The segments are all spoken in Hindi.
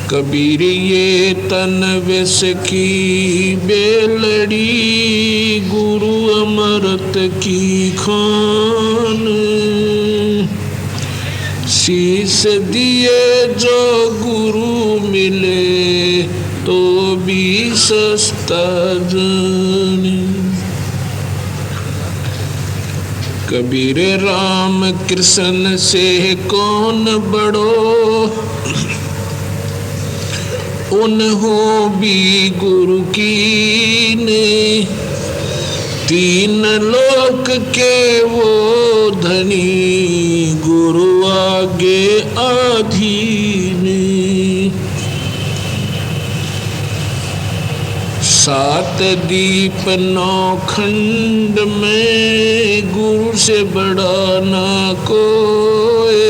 कबीर ये तन विष की बेलड़ी, गुरु अमृत की खान। शीस दिए जो गुरु मिले, तो भी सस्ता जाने। कबीर राम कृष्ण से कौन बड़ो, उन्हों भी गुरु की ने। तीन लोक के वो धनी, गुरु आगे आधीन। सात दीप नौ खंड में, गुरु से बड़ा ना कोई।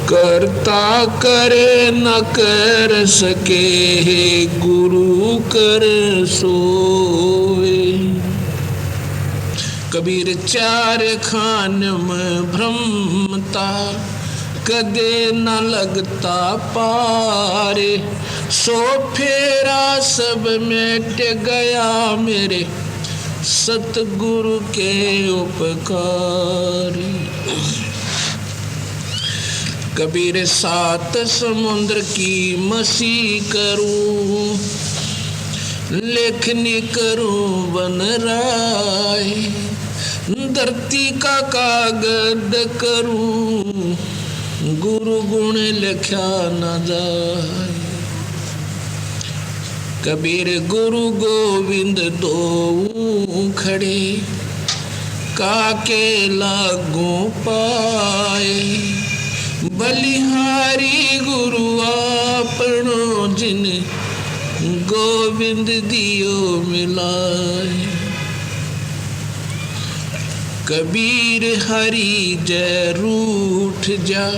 करता करे न कर सके, गुरु कर सोए। कबीर चार खान में भ्रमता, कदे न लगता पारे। सो फेरा सब मिट गया मेरे, सतगुरु के उपकार। कबीर सात समुद्र की मसी करूं, लेखनी करूं बन राय। धरती का कागज करूं, गुरु गुण लिखा न जाए। कबीर गुरु गोविंद दो खड़े, काके लागू पाए। बलिहारी गुरु आपनो, जिन गोविंद दियो मिलाए। कबीर हरि जय रूठ जा,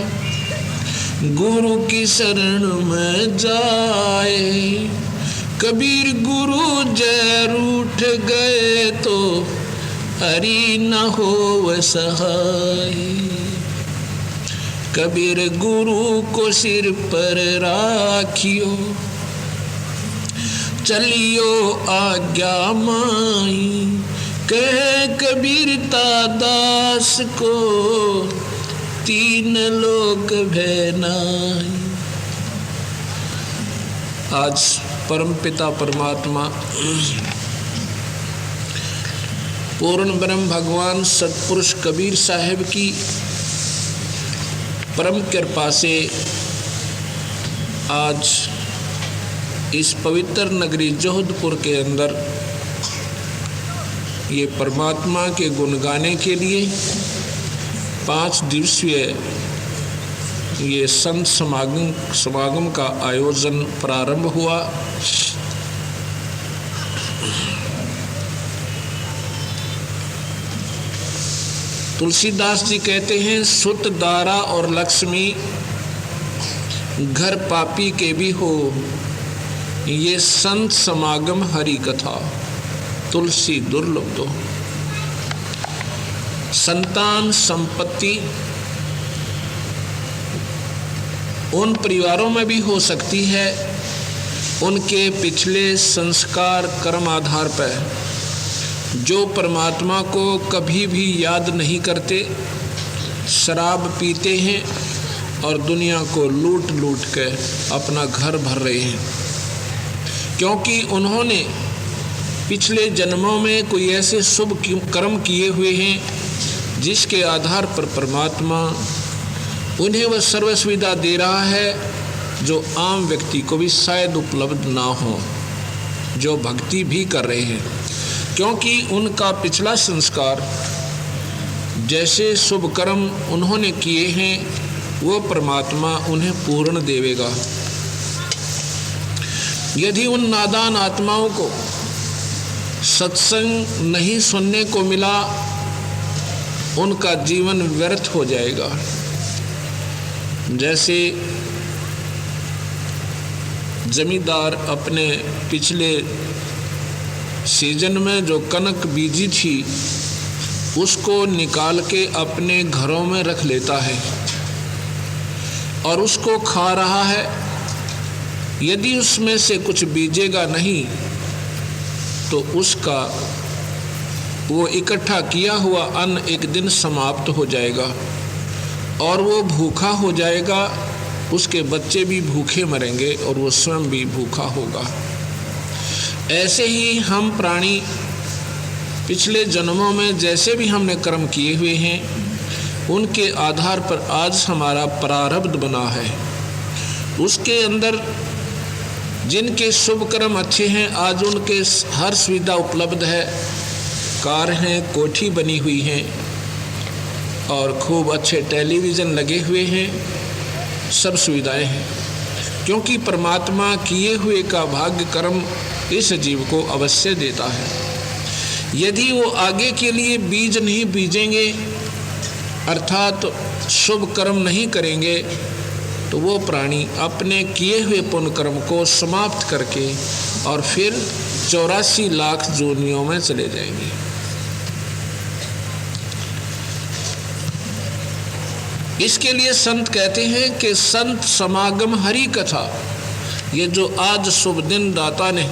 गुरु की शरण में जाए। कबीर गुरु जय रूठ गए, तो हरि न हो सहाय। कबीर गुरु को सिर पर राखियो, चलियो आज्ञा माई। कह कबीर दास को, तीन लोक भय नाई। आज परमपिता परमात्मा पूर्ण ब्रह्म भगवान सतपुरुष कबीर साहब की परम कृपा से आज इस पवित्र नगरी जोधपुर के अंदर ये परमात्मा के गुण गाने के लिए 5 दिवसीय ये संत समागम का आयोजन प्रारंभ हुआ। तुलसीदास जी कहते हैं, सुत दारा और लक्ष्मी घर पापी के भी हो, ये संत समागम हरि कथा तुलसी दुर्लभ दो। संतान संपत्ति उन परिवारों में भी हो सकती है, उनके पिछले संस्कार कर्म आधार पर, जो परमात्मा को कभी भी याद नहीं करते, शराब पीते हैं और दुनिया को लूट लूट कर अपना घर भर रहे हैं, क्योंकि उन्होंने पिछले जन्मों में कोई ऐसे शुभ कर्म किए हुए हैं जिसके आधार पर परमात्मा उन्हें वह सर्व सुविधा दे रहा है जो आम व्यक्ति को भी शायद उपलब्ध ना हो, जो भक्ति भी कर रहे हैं, क्योंकि उनका पिछला संस्कार जैसे शुभ कर्म उन्होंने किए हैं वो परमात्मा उन्हें पूर्ण देवेगा। यदि उन नादान आत्माओं को सत्संग नहीं सुनने को मिला, उनका जीवन व्यर्थ हो जाएगा। जैसे जमींदार अपने पिछले सीजन में जो कनक बीजी थी उसको निकाल के अपने घरों में रख लेता है, और उसको खा रहा है, यदि उसमें से कुछ बीजेगा नहीं तो उसका वो इकट्ठा किया हुआ अन्न एक दिन समाप्त हो जाएगा और वो भूखा हो जाएगा, उसके बच्चे भी भूखे मरेंगे और वो स्वयं भी भूखा होगा। ऐसे ही हम प्राणी पिछले जन्मों में जैसे भी हमने कर्म किए हुए हैं, उनके आधार पर आज हमारा प्रारब्ध बना है। उसके अंदर जिनके शुभ कर्म अच्छे हैं, आज उनके हर सुविधा उपलब्ध है, कार हैं, कोठी बनी हुई हैं और खूब अच्छे टेलीविज़न लगे हुए हैं, सब सुविधाएं हैं, क्योंकि परमात्मा किए हुए का भाग्य कर्म इस जीव को अवश्य देता है। यदि वो आगे के लिए बीज नहीं बीजेंगे, अर्थात शुभ कर्म नहीं करेंगे, तो वो प्राणी अपने किए हुए पुण्य कर्म को समाप्त करके और फिर 84 लाख जोनियों में चले जाएंगे। इसके लिए संत कहते हैं कि संत समागम हरि कथा, ये जो आज शुभ दिन दाता ने,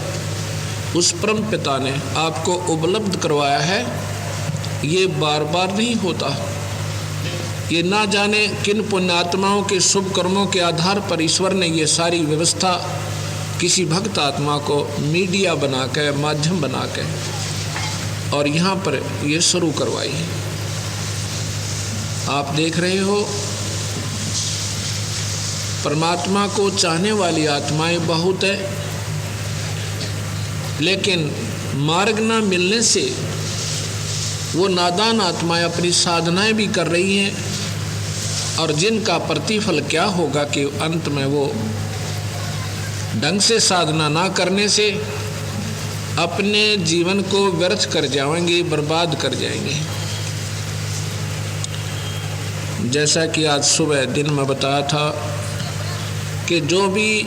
उस परम पिता ने आपको उपलब्ध करवाया है, ये बार बार नहीं होता। ये ना जाने किन पुण्यात्माओं के शुभ कर्मों के आधार पर ईश्वर ने ये सारी व्यवस्था किसी भक्त आत्मा को मीडिया बना के, माध्यम बना के और यहाँ पर ये शुरू करवाई है। आप देख रहे हो, परमात्मा को चाहने वाली आत्माएं बहुत है, लेकिन मार्ग न मिलने से वो नादान आत्माएं अपनी साधनाएं भी कर रही हैं और जिनका प्रतिफल क्या होगा कि अंत में वो ढंग से साधना ना करने से अपने जीवन को व्यर्थ कर जाएंगे, बर्बाद कर जाएंगे। जैसा कि आज सुबह दिन में बताया था कि जो भी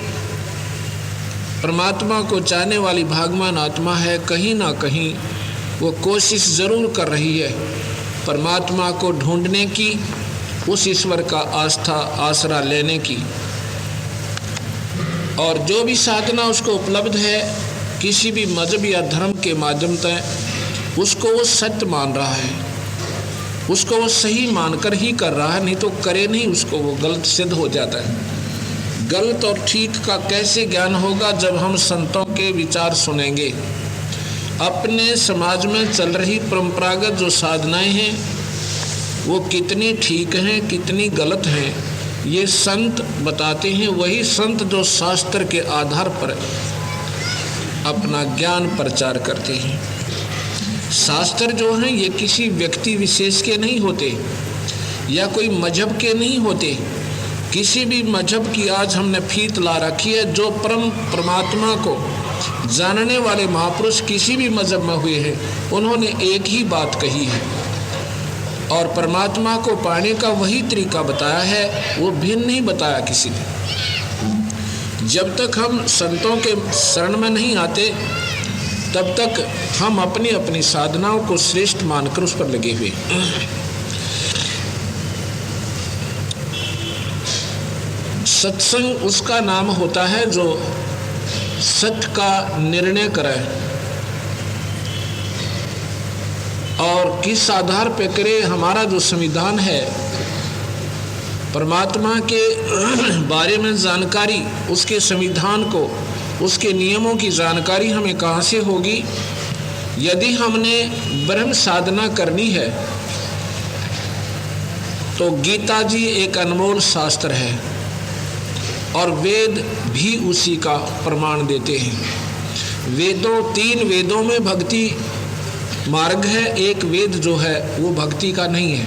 परमात्मा को चाहने वाली भागवान आत्मा है, कहीं ना कहीं वो कोशिश ज़रूर कर रही है परमात्मा को ढूंढने की, उस ईश्वर का आस्था आसरा लेने की। और जो भी साधना उसको उपलब्ध है किसी भी मजहब या धर्म के माध्यम से, उसको वो सत्य मान रहा है, उसको वो सही मानकर ही कर रहा है, नहीं तो करे नहीं उसको वो गलत सिद्ध हो जाता है। गलत और ठीक का कैसे ज्ञान होगा जब हम संतों के विचार सुनेंगे। अपने समाज में चल रही परंपरागत जो साधनाएं हैं वो कितनी ठीक हैं, कितनी गलत हैं, ये संत बताते हैं। वही संत जो शास्त्र के आधार पर अपना ज्ञान प्रचार करते हैं। शास्त्र जो हैं ये किसी व्यक्ति विशेष के नहीं होते या कोई मजहब के नहीं होते। किसी भी मजहब की आज हमने फीत ला रखी है। जो परमात्मा को जानने वाले महापुरुष किसी भी मजहब में हुए हैं, उन्होंने एक ही बात कही है और परमात्मा को पाने का वही तरीका बताया है, वो भिन्न नहीं बताया किसी ने। जब तक हम संतों के शरण में नहीं आते तब तक हम अपनी अपनी साधनाओं को श्रेष्ठ मानकर उस पर लगे हुए। सत्संग उसका नाम होता है जो सत्य का निर्णय करे और किस आधार पे करे। हमारा जो संविधान है, परमात्मा के बारे में जानकारी, उसके संविधान को, उसके नियमों की जानकारी हमें कहाँ से होगी? यदि हमने ब्रह्म साधना करनी है तो गीता जी एक अनमोल शास्त्र है और वेद भी उसी का प्रमाण देते हैं। वेदों, 3 वेदों में भक्ति मार्ग है। एक वेद जो है वो भक्ति का नहीं है।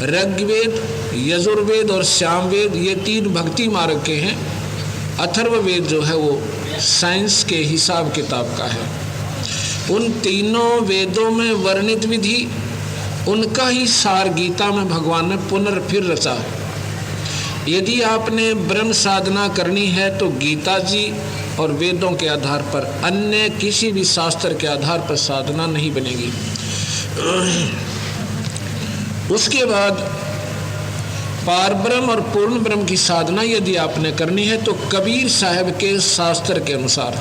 ऋग्वेद, यजुर्वेद और सामवेद ये 3 भक्ति मार्ग के हैं। अथर्ववेद जो है वो साइंस के हिसाब किताब का है। उन तीनों वेदों में वर्णित विधि, उनका ही सार गीता में भगवान ने पुनर्फिर रचा। यदि आपने ब्रह्म साधना करनी है तो गीता जी और वेदों के आधार पर, अन्य किसी भी शास्त्र के आधार पर साधना नहीं बनेगी। उसके बाद पार ब्रह्म और पूर्ण ब्रह्म की साधना यदि आपने करनी है तो कबीर साहब के शास्त्र के अनुसार,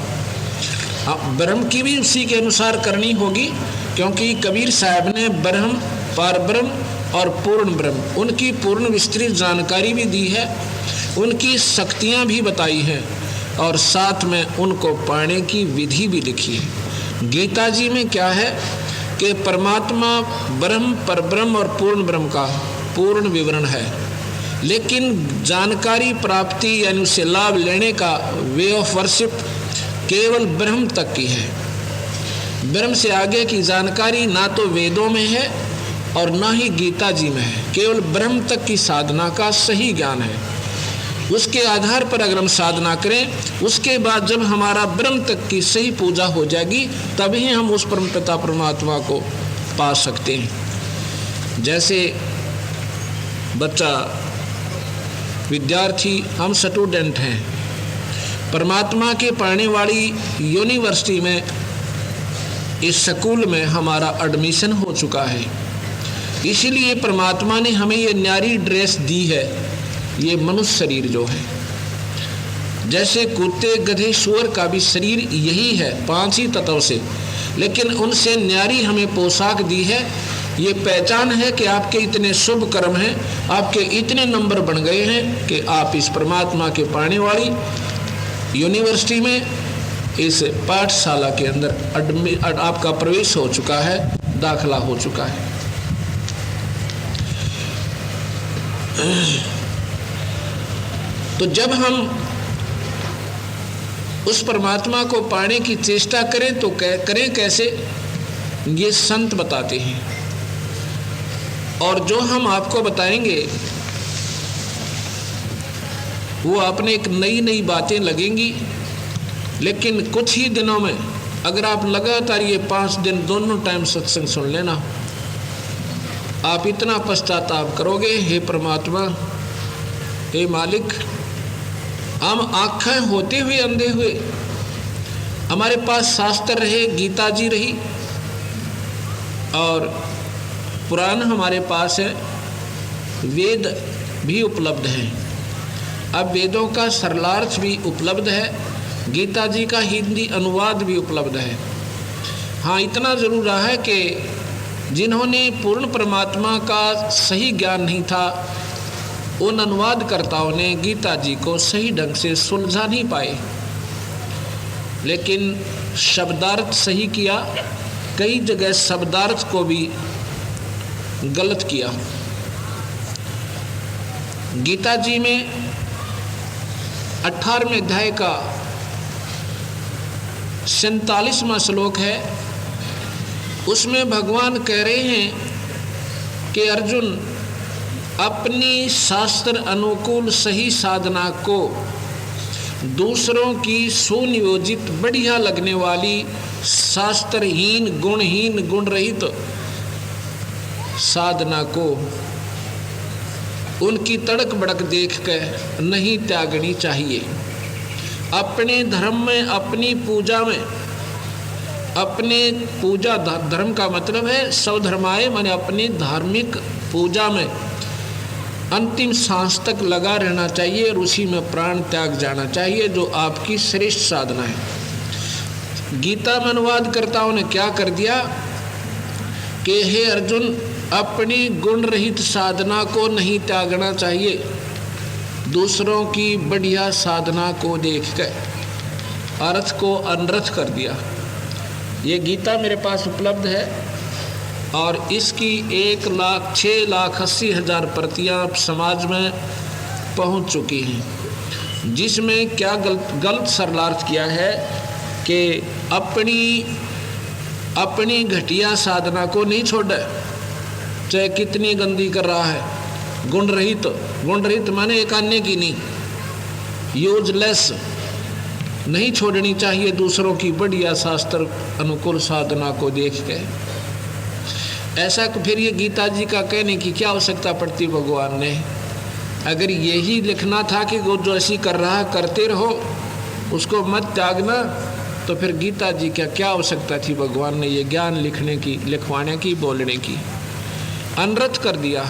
ब्रह्म की भी उसी के अनुसार करनी होगी, क्योंकि कबीर साहब ने ब्रह्म, पार ब्रह्म और पूर्ण ब्रह्म, उनकी पूर्ण विस्तृत जानकारी भी दी है, उनकी शक्तियाँ भी बताई हैं और साथ में उनको पाने की विधि भी लिखी है। गीता जी में क्या है कि परमात्मा ब्रह्म, परब्रह्म और पूर्ण ब्रह्म का पूर्ण विवरण है, लेकिन जानकारी प्राप्ति यानी उससे लाभ लेने का वे ऑफ वर्शिप केवल ब्रह्म तक की है। ब्रह्म से आगे की जानकारी ना तो वेदों में है और ना ही गीता जी में है, केवल ब्रह्म तक की साधना का सही ज्ञान है। उसके आधार पर अगर हम साधना करें, उसके बाद जब हमारा ब्रह्म तक की सही पूजा हो जाएगी, तभी हम उस परमपिता परमात्मा को पा सकते हैं। जैसे बच्चा, विद्यार्थी, हम स्टूडेंट हैं, परमात्मा के पढ़ने वाली यूनिवर्सिटी में, इस स्कूल में हमारा एडमिशन हो चुका है, इसीलिए परमात्मा ने हमें ये न्यारी ड्रेस दी है, ये मनुष्य शरीर जो है। जैसे कुत्ते, गधे, सूअर का भी शरीर यही है, 5 ही तत्व से, लेकिन उनसे न्यारी हमें पोशाक दी है। ये पहचान है कि आपके इतने शुभ कर्म हैं, आपके इतने नंबर बन गए हैं कि आप इस परमात्मा के पाने वाली यूनिवर्सिटी में, इस पाठशाला के अंदर आपका प्रवेश हो चुका है, दाखला हो चुका है। तो जब हम उस परमात्मा को पाने की चेष्टा करें तो करें कैसे, ये संत बताते हैं। और जो हम आपको बताएंगे वो आपने एक नई नई बातें लगेंगी, लेकिन कुछ ही दिनों में अगर आप लगातार ये 5 दिन दोनों टाइम सत्संग सुन लेना, आप इतना पश्चाताप करोगे, हे परमात्मा, हे मालिक, हम आँखें होते हुए अंधे हुए, हमारे पास शास्त्र रहे, गीता जी रही और पुराण हमारे पास है, वेद भी उपलब्ध हैं। अब वेदों का सरलार्थ भी उपलब्ध है, गीता जी का हिंदी अनुवाद भी उपलब्ध है। हाँ, इतना ज़रूर रहा है कि जिन्होंने पूर्ण परमात्मा का सही ज्ञान नहीं था, उन अनुवादकर्ताओं ने गीता जी को सही ढंग से सुलझा नहीं पाए, लेकिन शब्दार्थ सही किया, कई जगह शब्दार्थ को भी गलत किया। गीता जी में 18वें अध्याय का 47वां श्लोक है, उसमें भगवान कह रहे हैं कि अर्जुन, अपनी शास्त्र अनुकूल सही साधना को दूसरों की सुनियोजित बढ़िया लगने वाली शास्त्रहीन गुणहीन गुण रहित साधना को उनकी तड़क बड़क देख कर नहीं त्यागनी चाहिए। अपने धर्म में, अपनी पूजा में, अपने पूजा धर्म का मतलब है स्वधर्माय, माने अपनी धार्मिक पूजा में अंतिम सांस तक लगा रहना चाहिए और उसी में प्राण त्याग जाना चाहिए, जो आपकी श्रेष्ठ साधना है। गीता में अनुवादकर्ताओं ने क्या कर दिया कि हे अर्जुन, अपनी गुण रहित साधना को नहीं त्यागना चाहिए, दूसरों की बढ़िया साधना को देखकर अर्थ को अनर्थ कर दिया। ये गीता मेरे पास उपलब्ध है और इसकी 1,06,80,000 प्रतियां समाज में पहुंच चुकी हैं, जिसमें क्या गलत सरलार्थ किया है कि अपनी घटिया साधना को नहीं छोड़े, चाहे कितनी गंदी कर रहा है। गुण रहित माने एक अन्य की नहीं, यूजलेस नहीं छोड़नी चाहिए दूसरों की बढ़िया शास्त्र अनुकूल साधना को देख के। ऐसा फिर ये गीता जी का कहने की क्या आवश्यकता पड़ती भगवान ने? अगर यही लिखना था कि वो जो ऐसी कर रहा करते रहो, उसको मत त्यागना, तो फिर गीता जी क्या आवश्यकता थी भगवान ने ये ज्ञान लिखने की, लिखवाने की, बोलने की? अनर्थ कर दिया।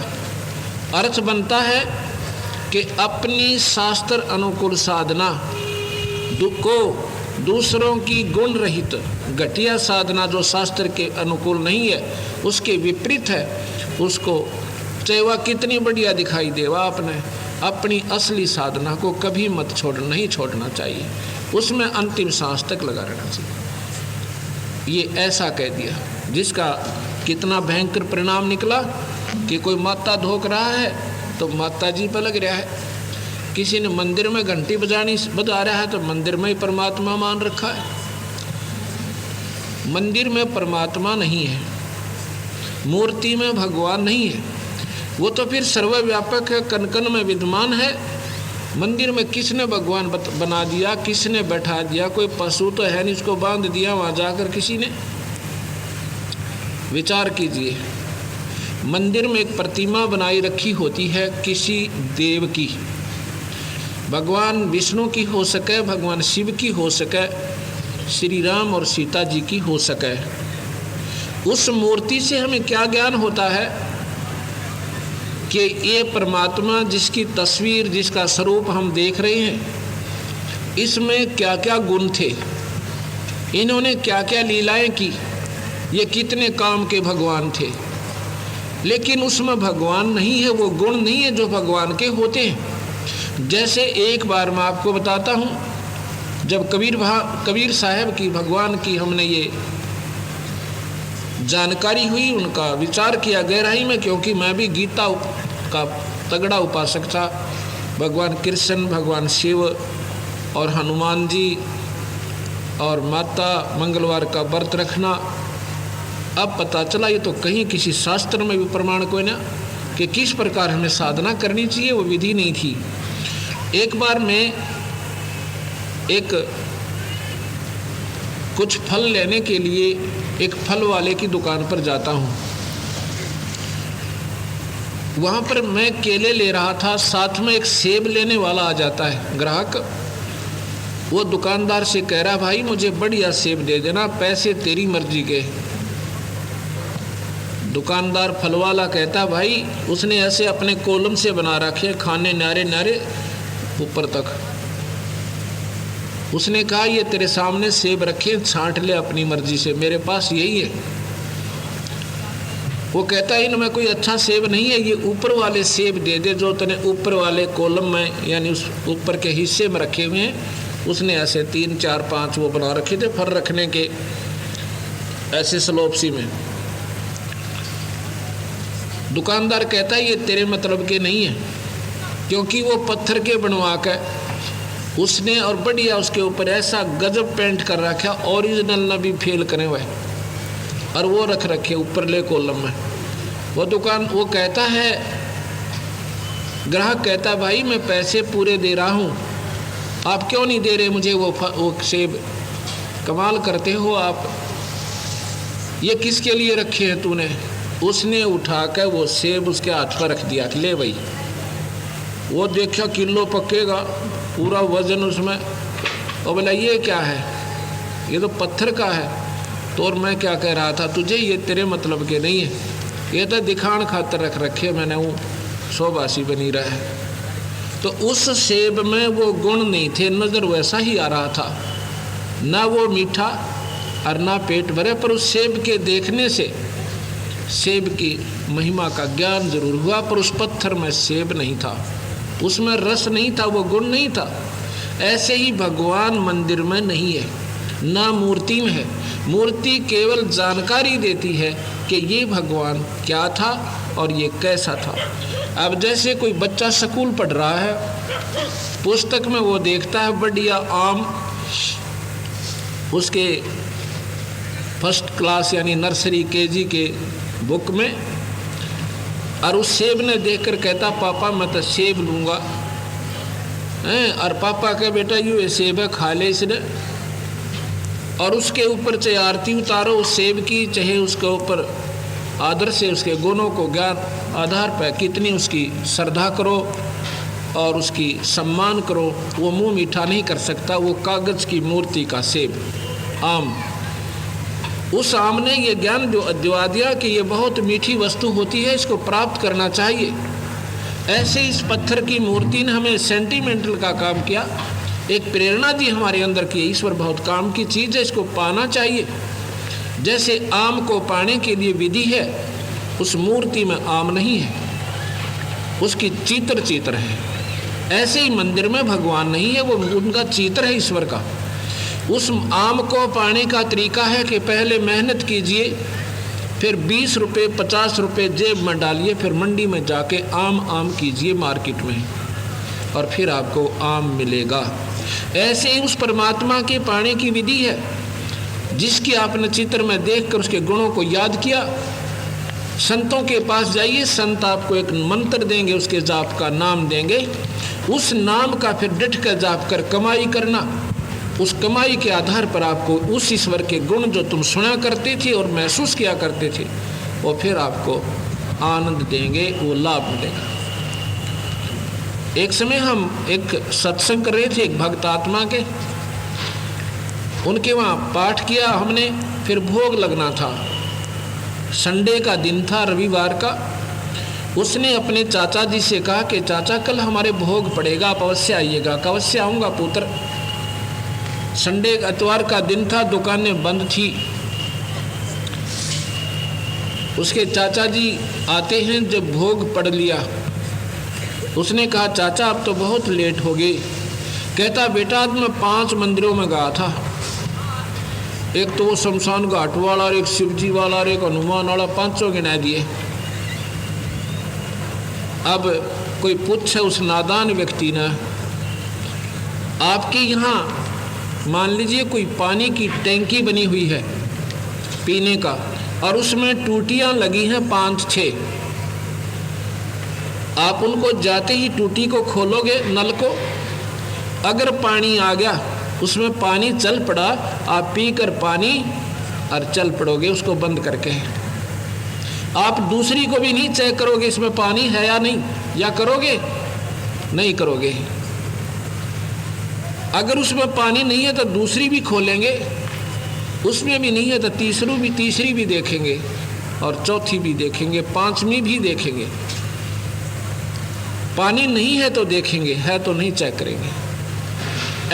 अर्थ बनता है कि अपनी शास्त्र अनुकूल साधना को दूसरों की गुण रहित घटिया साधना जो शास्त्र के अनुकूल नहीं है, उसके विपरीत है, उसको चाहे वह कितनी बढ़िया दिखाई दे, वह अपनी असली साधना को कभी मत नहीं छोड़ना चाहिए, उसमें अंतिम सांस तक लगा रहना चाहिए। ये ऐसा कह दिया, जिसका कितना भयंकर परिणाम निकला कि कोई माता धोक रहा है तो माता जी पर लग रहा है, किसी ने मंदिर में घंटी बजा रहा है तो मंदिर में ही परमात्मा मान रखा है। मंदिर में परमात्मा नहीं है, मूर्ति में भगवान नहीं है, वो तो फिर सर्वव्यापक है, कण कण में विद्यमान है। मंदिर में किसने भगवान बना दिया, किसने बैठा दिया? कोई पशु तो है नहीं इसको बांध दिया वहाँ जाकर किसी ने? विचार कीजिए, मंदिर में एक प्रतिमा बनाई रखी होती है किसी देव की, भगवान विष्णु की हो सके, भगवान शिव की हो सके, श्री राम और सीता जी की हो सके। उस मूर्ति से हमें क्या ज्ञान होता है कि ये परमात्मा जिसकी तस्वीर, जिसका स्वरूप हम देख रहे हैं, इसमें क्या क्या गुण थे, इन्होंने क्या क्या लीलाएं की, ये कितने काम के भगवान थे। लेकिन उसमें भगवान नहीं है, वो गुण नहीं है जो भगवान के होते हैं। जैसे एक बार मैं आपको बताता हूँ, जब कबीर साहब की भगवान की हमने ये जानकारी हुई, उनका विचार किया गहराई में, क्योंकि मैं भी गीता का तगड़ा उपासक था। भगवान कृष्ण, भगवान शिव और हनुमान जी और माता मंगलवार का व्रत रखना। अब पता चला ये तो कहीं किसी शास्त्र में भी प्रमाण कोई ना कि किस प्रकार हमें साधना करनी चाहिए, वो विधि नहीं थी। एक बार मैं कुछ फल लेने के लिए एक फल वाले की दुकान पर जाता हूँ। वहाँ पर मैं केले ले रहा था, साथ में एक सेब लेने वाला आ जाता है ग्राहक। वो दुकानदार से कह रहा, भाई मुझे बढ़िया सेब दे देना, पैसे तेरी मर्जी के। दुकानदार फल वाला कहता, भाई उसने ऐसे अपने कॉलम से बना रखे, खाने नारे नारे ऊपर तक। उसने कहा, ये तेरे सामने सेब रखे, छांट ले अपनी मर्जी से, मेरे पास यही है। वो कहता है, इनमें कोई अच्छा सेब नहीं है, ये ऊपर वाले सेब दे दे जो तूने ऊपर वाले कॉलम में यानी उस ऊपर के हिस्से में रखे हुए हैं। उसने ऐसे 3 4 5 वो बना रखे थे फल रखने के, ऐसे स्लोपसी में। दुकानदार कहता है, ये तेरे मतलब के नहीं है, क्योंकि वो पत्थर के बनवा के उसने और बढ़िया उसके ऊपर ऐसा गजब पेंट कर रखा, ओरिजिनल न भी फेल करे हुए, और वो रख रखे ऊपर ले कॉलम में। वो कहता है, ग्राहक कहता, भाई मैं पैसे पूरे दे रहा हूँ, आप क्यों नहीं दे रहे मुझे वो सेब? कमाल करते हो आप, ये किसके लिए रखे हैं तूने? उसने उठाकर वो सेब उसके हाथ पर रख दिया, ले भाई। वो देखा किलो पकेगा, पूरा वजन उसमें, और बोला ये क्या है? ये तो पत्थर का है। तो और मैं क्या कह रहा था तुझे, ये तेरे मतलब के नहीं है, ये तो दिखान खातर रख रखे, मैंने वो शोबासी बनी रहा है। तो उस सेब में वो गुण नहीं थे, नज़र वैसा ही आ रहा था, ना वो मीठा और ना पेट भरे, पर उस सेब के देखने से सेब की महिमा का ज्ञान जरूर हुआ, पर उस पत्थर में सेब नहीं था, उसमें रस नहीं था, वो गुण नहीं था। ऐसे ही भगवान मंदिर में नहीं है, ना मूर्ति में है। मूर्ति केवल जानकारी देती है कि ये भगवान क्या था और ये कैसा था। अब जैसे कोई बच्चा स्कूल पढ़ रहा है, पुस्तक में वो देखता है बढ़िया आम, उसके फर्स्ट क्लास यानी नर्सरी केजी के बुक में, और उस सेब ने देखकर कहता, पापा मैं तो सेब लूँगा, और पापा कहे, बेटा ये सेब है, खा ले इसने। और उसके ऊपर चाहे आरती उतारो उस सेब की, चाहे उसके ऊपर आदर से उसके गुणों को ज्ञान आधार पर कितनी उसकी श्रद्धा करो और उसकी सम्मान करो, वो मुंह मीठा नहीं कर सकता। वो कागज़ की मूर्ति का सेब, आम, उस आम ने ये ज्ञान जो दिवा दिया कि ये बहुत मीठी वस्तु होती है, इसको प्राप्त करना चाहिए। ऐसे इस पत्थर की मूर्ति ने हमें सेंटिमेंटल का काम किया, एक प्रेरणा दी हमारे अंदर की ईश्वर बहुत काम की चीज़ है, इसको पाना चाहिए। जैसे आम को पाने के लिए विधि है, उस मूर्ति में आम नहीं है, उसकी चित्र है। ऐसे ही मंदिर में भगवान नहीं है, वो उनका चित्र है ईश्वर का। उस आम को पाने का तरीका है कि पहले मेहनत कीजिए, फिर 20 रुपये 50 रुपये जेब में डालिए, फिर मंडी में जाके आम कीजिए मार्केट में, और फिर आपको आम मिलेगा। ऐसे ही उस परमात्मा के पाने की विधि है, जिसकी आपने चित्र में देखकर उसके गुणों को याद किया। संतों के पास जाइए, संत आपको एक मंत्र देंगे, उसके जाप का नाम देंगे, उस नाम का फिर डट कर जाप कर कमाई करना। उस कमाई के आधार पर आपको उस ईश्वर के गुण जो तुम सुना करते थे और महसूस किया करते थे, वो फिर आपको आनंद देंगे, वो लाभ मिलेगा। एक समय हम एक सत्संग कर रहे थे एक भक्त आत्मा के, उनके वहाँ पाठ किया हमने, फिर भोग लगना था, संडे का दिन था, रविवार का। उसने अपने चाचा जी से कहा कि चाचा कल हमारे भोग पड़ेगा, आप अवश्य आइएगा। अवश्य आऊँगा पुत्र। संडे इतवार का दिन था, दुकानें बंद थी। उसके चाचा जी आते हैं, जब भोग पड़ लिया, उसने कहा चाचा अब तो बहुत लेट हो गए। कहता बेटा आज मैं 5 मंदिरों में गया था, एक तो वो शमशान घाट वाला, एक शिवजी वाला और एक हनुमान वाला, 500 गिना दिए। अब कोई पूछे उस नादान व्यक्ति ने, आपके यहाँ मान लीजिए कोई पानी की टैंकी बनी हुई है पीने का, और उसमें टूटियां लगी हैं 5-6, आप उनको जाते ही टूटी को खोलोगे, नल को, अगर पानी आ गया, उसमें पानी चल पड़ा, आप पीकर पानी और चल पड़ोगे उसको बंद करके। आप दूसरी को भी नहीं चेक करोगे इसमें पानी है या नहीं, या करोगे? नहीं करोगे। अगर उसमें पानी नहीं है तो दूसरी भी खोलेंगे, उसमें भी नहीं है तो तीसरी भी देखेंगे, और चौथी भी देखेंगे, 5वीं भी देखेंगे। पानी नहीं है तो देखेंगे, है तो नहीं चेक करेंगे।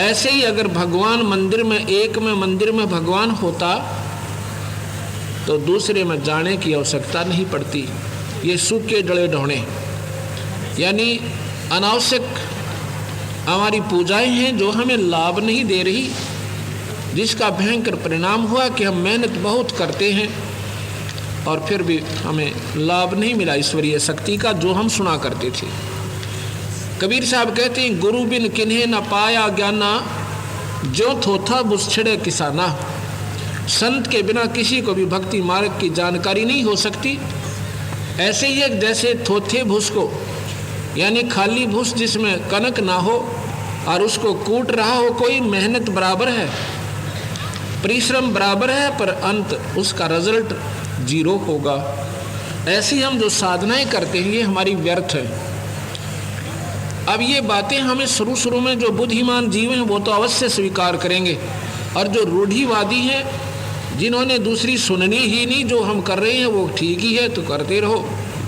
ऐसे ही अगर भगवान मंदिर में, एक में मंदिर में भगवान होता तो दूसरे में जाने की आवश्यकता नहीं पड़ती। ये सूखे डले ढोने यानी अनावश्यक हमारी पूजाएं हैं जो हमें लाभ नहीं दे रही, जिसका भयंकर परिणाम हुआ कि हम मेहनत बहुत करते हैं और फिर भी हमें लाभ नहीं मिला ईश्वरीय शक्ति का जो हम सुना करते थे। कबीर साहब कहते हैं गुरु बिन किन्हें न पाया ज्ञाना, जो थोथा बुछड़े किसाना। संत के बिना किसी को भी भक्ति मार्ग की जानकारी नहीं हो सकती। ऐसे ही एक जैसे थोथे भूस को, यानी खाली भूस जिसमें कनक ना हो और उसको कूट रहा हो कोई, मेहनत बराबर है, परिश्रम बराबर है, पर अंत उसका रिजल्ट 0 होगा। ऐसे ही हम जो साधनाएं करते हैं ये हमारी व्यर्थ है। अब ये बातें हमें शुरू में जो बुद्धिमान जीव हैं वो तो अवश्य स्वीकार करेंगे, और जो रूढ़िवादी हैं जिन्होंने दूसरी सुननी ही नहीं, जो हम कर रहे हैं वो ठीक ही है तो करते रहो,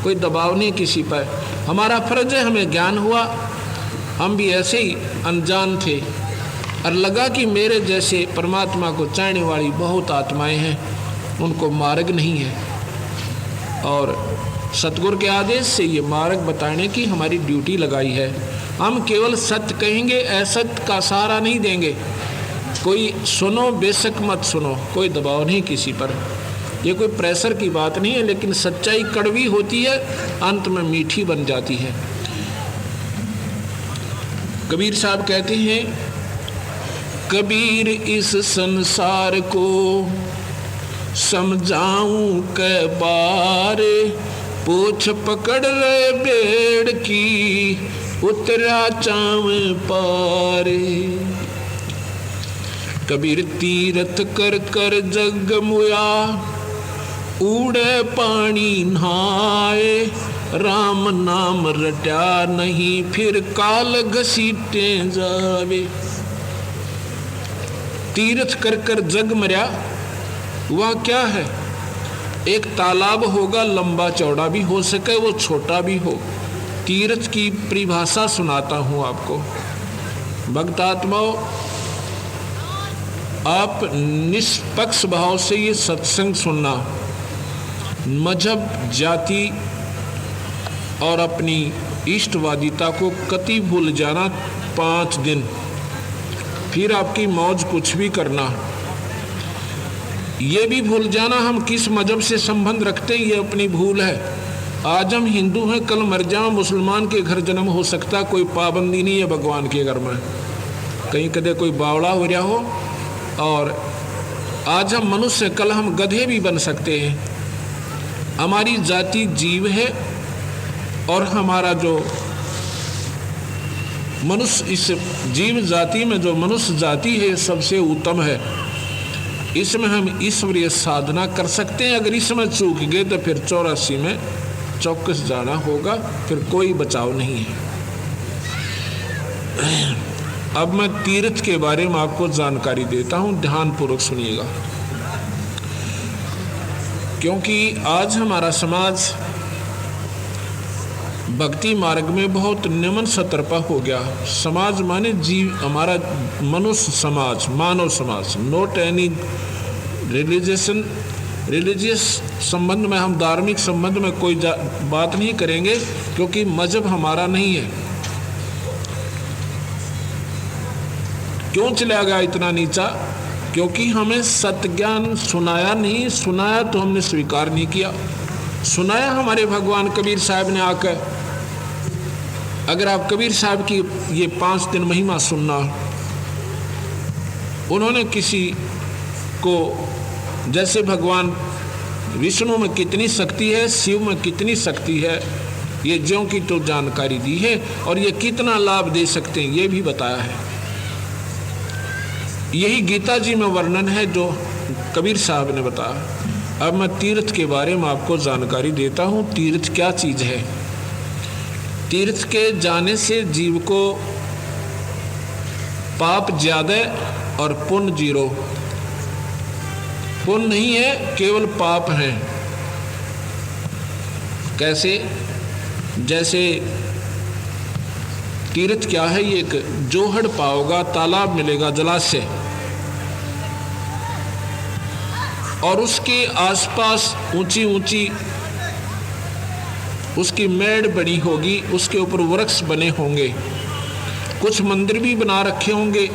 कोई दबाव नहीं किसी पर। हमारा फर्ज है, हमें ज्ञान हुआ, हम भी ऐसे ही अनजान थे और लगा कि मेरे जैसे परमात्मा को चाहने वाली बहुत आत्माएं हैं, उनको मार्ग नहीं है, और सतगुरु के आदेश से ये मार्ग बताने की हमारी ड्यूटी लगाई है। हम केवल सत्य कहेंगे, असत्य का सहारा नहीं देंगे। कोई सुनो बेशक मत सुनो, कोई दबाव नहीं किसी पर, ये कोई प्रेशर की बात नहीं है, लेकिन सच्चाई कड़वी होती है, अंत में मीठी बन जाती है। कबीर साहब कहते हैं, कबीर इस संसार को समझाऊं कै बार, पूछ पकड़ रहे बेड़ की उतरा चाव पारे। कबीर तीरथ कर कर जग मुया, उड़े पानी नहाए, राम नाम रटा नहीं फिर काल घसीटे जावे। तीर्थ कर कर जग मरा, वह क्या है? एक तालाब होगा, लंबा चौड़ा भी हो सके, वो छोटा भी हो, तीर्थ की परिभाषा सुनाता हूँ आपको। भक्तात्माओं, आप निष्पक्ष भाव से ये सत्संग सुनना। मजहब, जाति और अपनी इष्टवादिता को कति भूल जाना 5 दिन, फिर आपकी मौज कुछ भी करना। ये भी भूल जाना हम किस मजहब से संबंध रखते हैं, ये अपनी भूल है। आज हम हिंदू हैं, कल मर जाओ मुसलमान के घर जन्म हो सकता, कोई पाबंदी नहीं है भगवान के घर में। कहीं कदे कोई बावड़ा हो रहा हो, और आज हम मनुष्य, कल हम गधे भी बन सकते हैं। हमारी जाति जीव है, और हमारा जो मनुष्य, इस जीव जाति में जो मनुष्य जाति है सबसे उत्तम है। इसमें हम ईश्वरीय साधना कर सकते हैं। अगर इसमें चूक गए तो फिर 84 में चौकस जाना होगा, फिर कोई बचाव नहीं है। अब मैं तीर्थ के बारे में आपको जानकारी देता हूं, ध्यानपूर्वक सुनिएगा, क्योंकि आज हमारा समाज भक्ति मार्ग में बहुत निम्न सतर्पा हो गया। समाज माने जीव, हमारा मनुष्य समाज, मानव समाज, नॉट एनी रिलीजियस संबंध में, हम धार्मिक संबंध में कोई बात नहीं करेंगे, क्योंकि मजहब हमारा नहीं है। क्यों चला गया इतना नीचा? क्योंकि हमें सत्य ज्ञान सुनाया नहीं, सुनाया तो हमने स्वीकार नहीं किया। सुनाया हमारे भगवान कबीर साहब ने आकर। अगर आप कबीर साहब की ये 5 दिन महिमा सुनना, उन्होंने किसी को, जैसे भगवान विष्णु में कितनी शक्ति है, शिव में कितनी शक्ति है, ये ज्यों की तो जानकारी दी है, और ये कितना लाभ दे सकते हैं ये भी बताया है। यही गीता जी में वर्णन है जो कबीर साहब ने बताया। अब मैं तीर्थ के बारे में आपको जानकारी देता हूँ। तीर्थ क्या चीज़ है? तीर्थ के जाने से जीव को पाप ज़्यादा और पुण्य 0। पुण्य नहीं है, केवल पाप हैं। कैसे? जैसे तीर्थ क्या है? ये एक जोहड़ पाओगा, तालाब मिलेगा, जलाशय, और उसके आसपास ऊंची ऊंची उसकी मेड़ बनी होगी, उसके ऊपर वृक्ष बने होंगे, कुछ मंदिर भी बना रखे होंगे।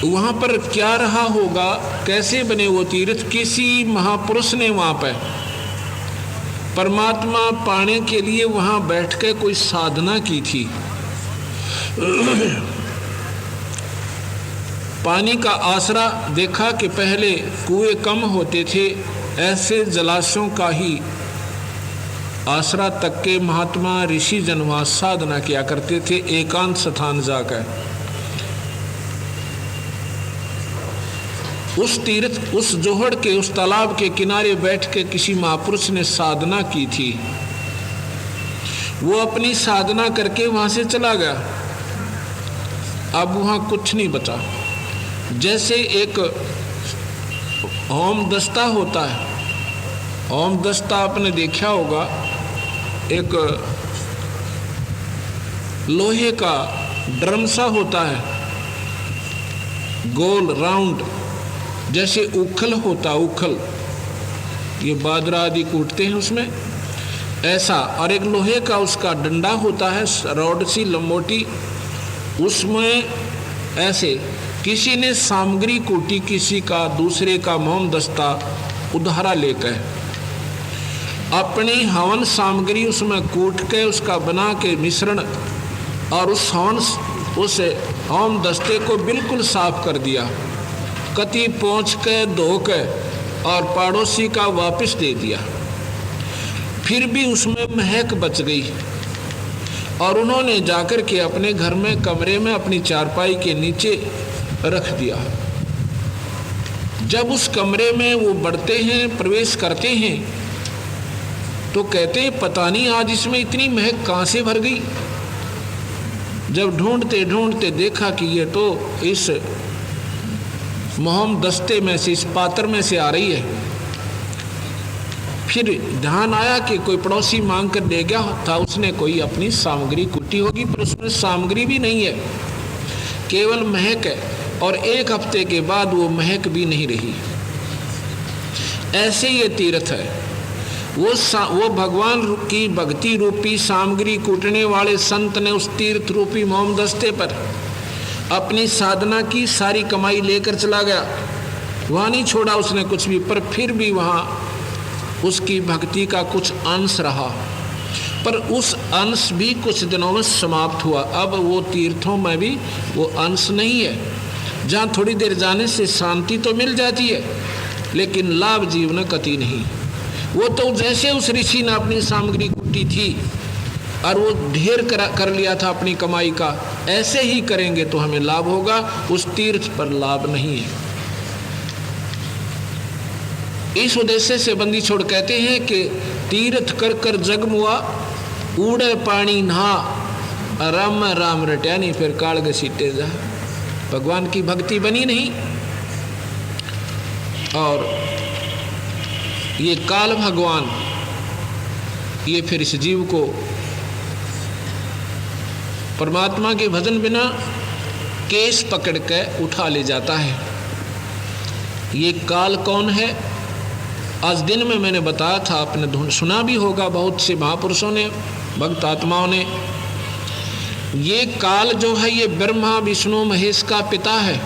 वहाँ पर क्या रहा होगा, कैसे बने वो तीर्थ? किसी महापुरुष ने वहाँ पर परमात्मा पाने के लिए वहाँ बैठ के कोई साधना की थी। पानी का आसरा देखा कि पहले कुएं कम होते थे, ऐसे जलाशयों का ही आसरा तक के महात्मा ऋषि जन वहाँ साधना किया करते थे, एकांत स्थान जाकर। उस तीर्थ, उस जोहड़ के, उस तालाब के किनारे बैठ के किसी महापुरुष ने साधना की थी। वो अपनी साधना करके वहां से चला गया। अब वहां कुछ नहीं बचा। जैसे एक होम दस्ता होता है, होम दस्ता आपने देखा होगा, एक लोहे का ड्रम सा होता है, गोल राउंड, जैसे उखल होता, उखल, ये बाजरा आदि कूटते हैं उसमें, ऐसा। और एक लोहे का उसका डंडा होता है, रॉड सी लंबोटी, उसमें ऐसे किसी ने सामग्री कूटी, किसी का, दूसरे का मोम दस्ता उधारा लेकर अपनी हवन सामग्री उसमें कूट के, उसका बना के मिश्रण, और उस होम दस्ते को बिल्कुल साफ कर दिया, कति पोंछ के धो के, और पड़ोसी का वापस दे दिया। फिर भी उसमें महक बच गई, और उन्होंने जाकर के अपने घर में कमरे में अपनी चारपाई के नीचे रख दिया। जब उस कमरे में वो बढ़ते हैं, प्रवेश करते हैं, तो कहते हैं पता नहीं आज इसमें इतनी महक कहाँ से भर गई। जब ढूंढते ढूंढते देखा कि ये तो इस मोहम दस्ते में से, इस पात्र में से आ रही है। फिर ध्यान आया कि कोई पड़ोसी मांग कर दे गया था, उसने कोई अपनी सामग्री कुटी होगी, पर उसमें सामग्री भी नहीं है, केवल महक है, और 1 हफ्ते के बाद वो महक भी नहीं रही। ऐसे ये तीर्थ है, वो भगवान की भक्ति रूपी सामग्री कूटने वाले संत ने उस तीर्थ रूपी मोमदस्ते पर अपनी साधना की सारी कमाई लेकर चला गया। वहाँ नहीं छोड़ा उसने कुछ भी, पर फिर भी वहाँ उसकी भक्ति का कुछ अंश रहा, पर उस अंश भी कुछ दिनों में समाप्त हुआ। अब वो तीर्थों में भी वो अंश नहीं है। जहाँ थोड़ी देर जाने से शांति तो मिल जाती है, लेकिन लाभ जीवन कति नहीं। वो तो जैसे उस ऋषि ने अपनी सामग्री कुटी थी और वो ढेर कर लिया था अपनी कमाई का, ऐसे ही करेंगे तो हमें लाभ होगा, उस तीर्थ पर लाभ नहीं है। इस उद्देश्य से बंदी छोड़ कहते हैं कि तीर्थ कर कर जगमुआ, उड़े पानी नहा, राम राम रट्या नहीं, फिर काल घसीटे जा। भगवान की भक्ति बनी नहीं, और ये काल भगवान ये फिर इस जीव को परमात्मा के भजन बिना केस पकड़ के उठा ले जाता है। ये काल कौन है? आज दिन में मैंने बताया था, आपने सुना भी होगा बहुत से महापुरुषों ने, भक्त आत्माओं ने। ये काल जो है ये ब्रह्मा विष्णु महेश का पिता है,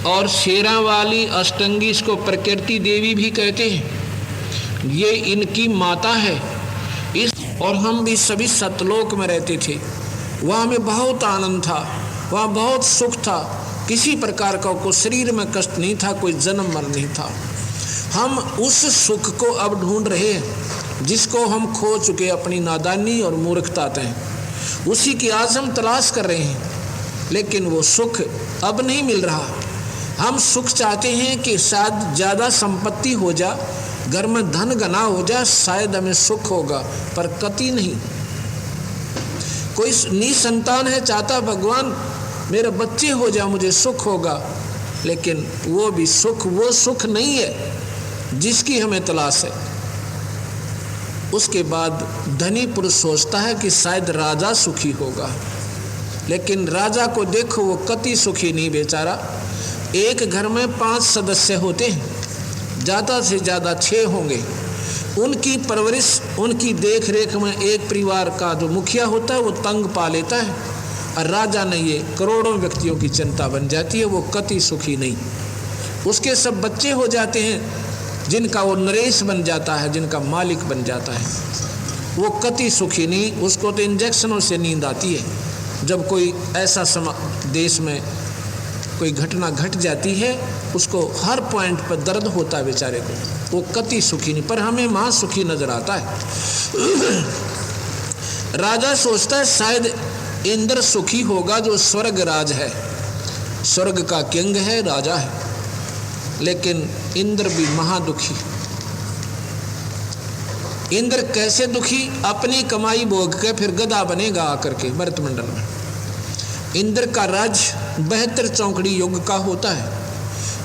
और शेरा वाली अष्टंगी इसको प्रकृति देवी भी कहते हैं। ये इनकी माता है। और हम भी सभी सतलोक में रहते थे, वहाँ में बहुत आनंद था, वहाँ बहुत सुख था, किसी प्रकार का कोई शरीर में कष्ट नहीं था, कोई जन्म मरण नहीं था। हम उस सुख को अब ढूंढ रहे हैं जिसको हम खो चुके अपनी नादानी और मूर्खता हैं, उसी की आज हम तलाश कर रहे हैं, लेकिन वो सुख अब नहीं मिल रहा। हम सुख चाहते हैं कि शायद ज़्यादा संपत्ति हो जा, घर में धन घना हो जा, शायद हमें सुख होगा, पर कति नहीं। कोई निसंतान है, चाहता भगवान मेरे बच्चे हो जा, मुझे सुख होगा, लेकिन वो भी सुख वो सुख नहीं है जिसकी हमें तलाश है। उसके बाद धनी पुरुष सोचता है कि शायद राजा सुखी होगा, लेकिन राजा को देखो वो कति सुखी नहीं बेचारा। एक घर में 5 सदस्य होते हैं, ज़्यादा से ज़्यादा 6 होंगे। उनकी परवरिश उनकी देख रेख में एक परिवार का जो मुखिया होता है वो तंग पा लेता है, और राजा ने ये करोड़ों व्यक्तियों की चिंता बन जाती है, वो कति सुखी नहीं। उसके सब बच्चे हो जाते हैं जिनका वो नरेश बन जाता है, जिनका मालिक बन जाता है, वो कति सुखी नहीं। उसको तो इंजेक्शनों से नींद आती है। जब कोई ऐसा देश में कोई घटना घट जाती है, उसको हर पॉइंट पर दर्द होता है बेचारे को, वो कति सुखी नहीं। पर हमें मां सुखी नजर आता है। राजा सोचता है शायद इंद्र सुखी होगा जो स्वर्ग राज है, स्वर्ग का किंग है, राजा है, लेकिन इंद्र भी महादुखी। इंद्र कैसे दुखी? अपनी कमाई भोग के फिर गधा बनेगा आकर के भरत मंडल में। इंद्र का राज 72 चौकड़ी युग का होता है।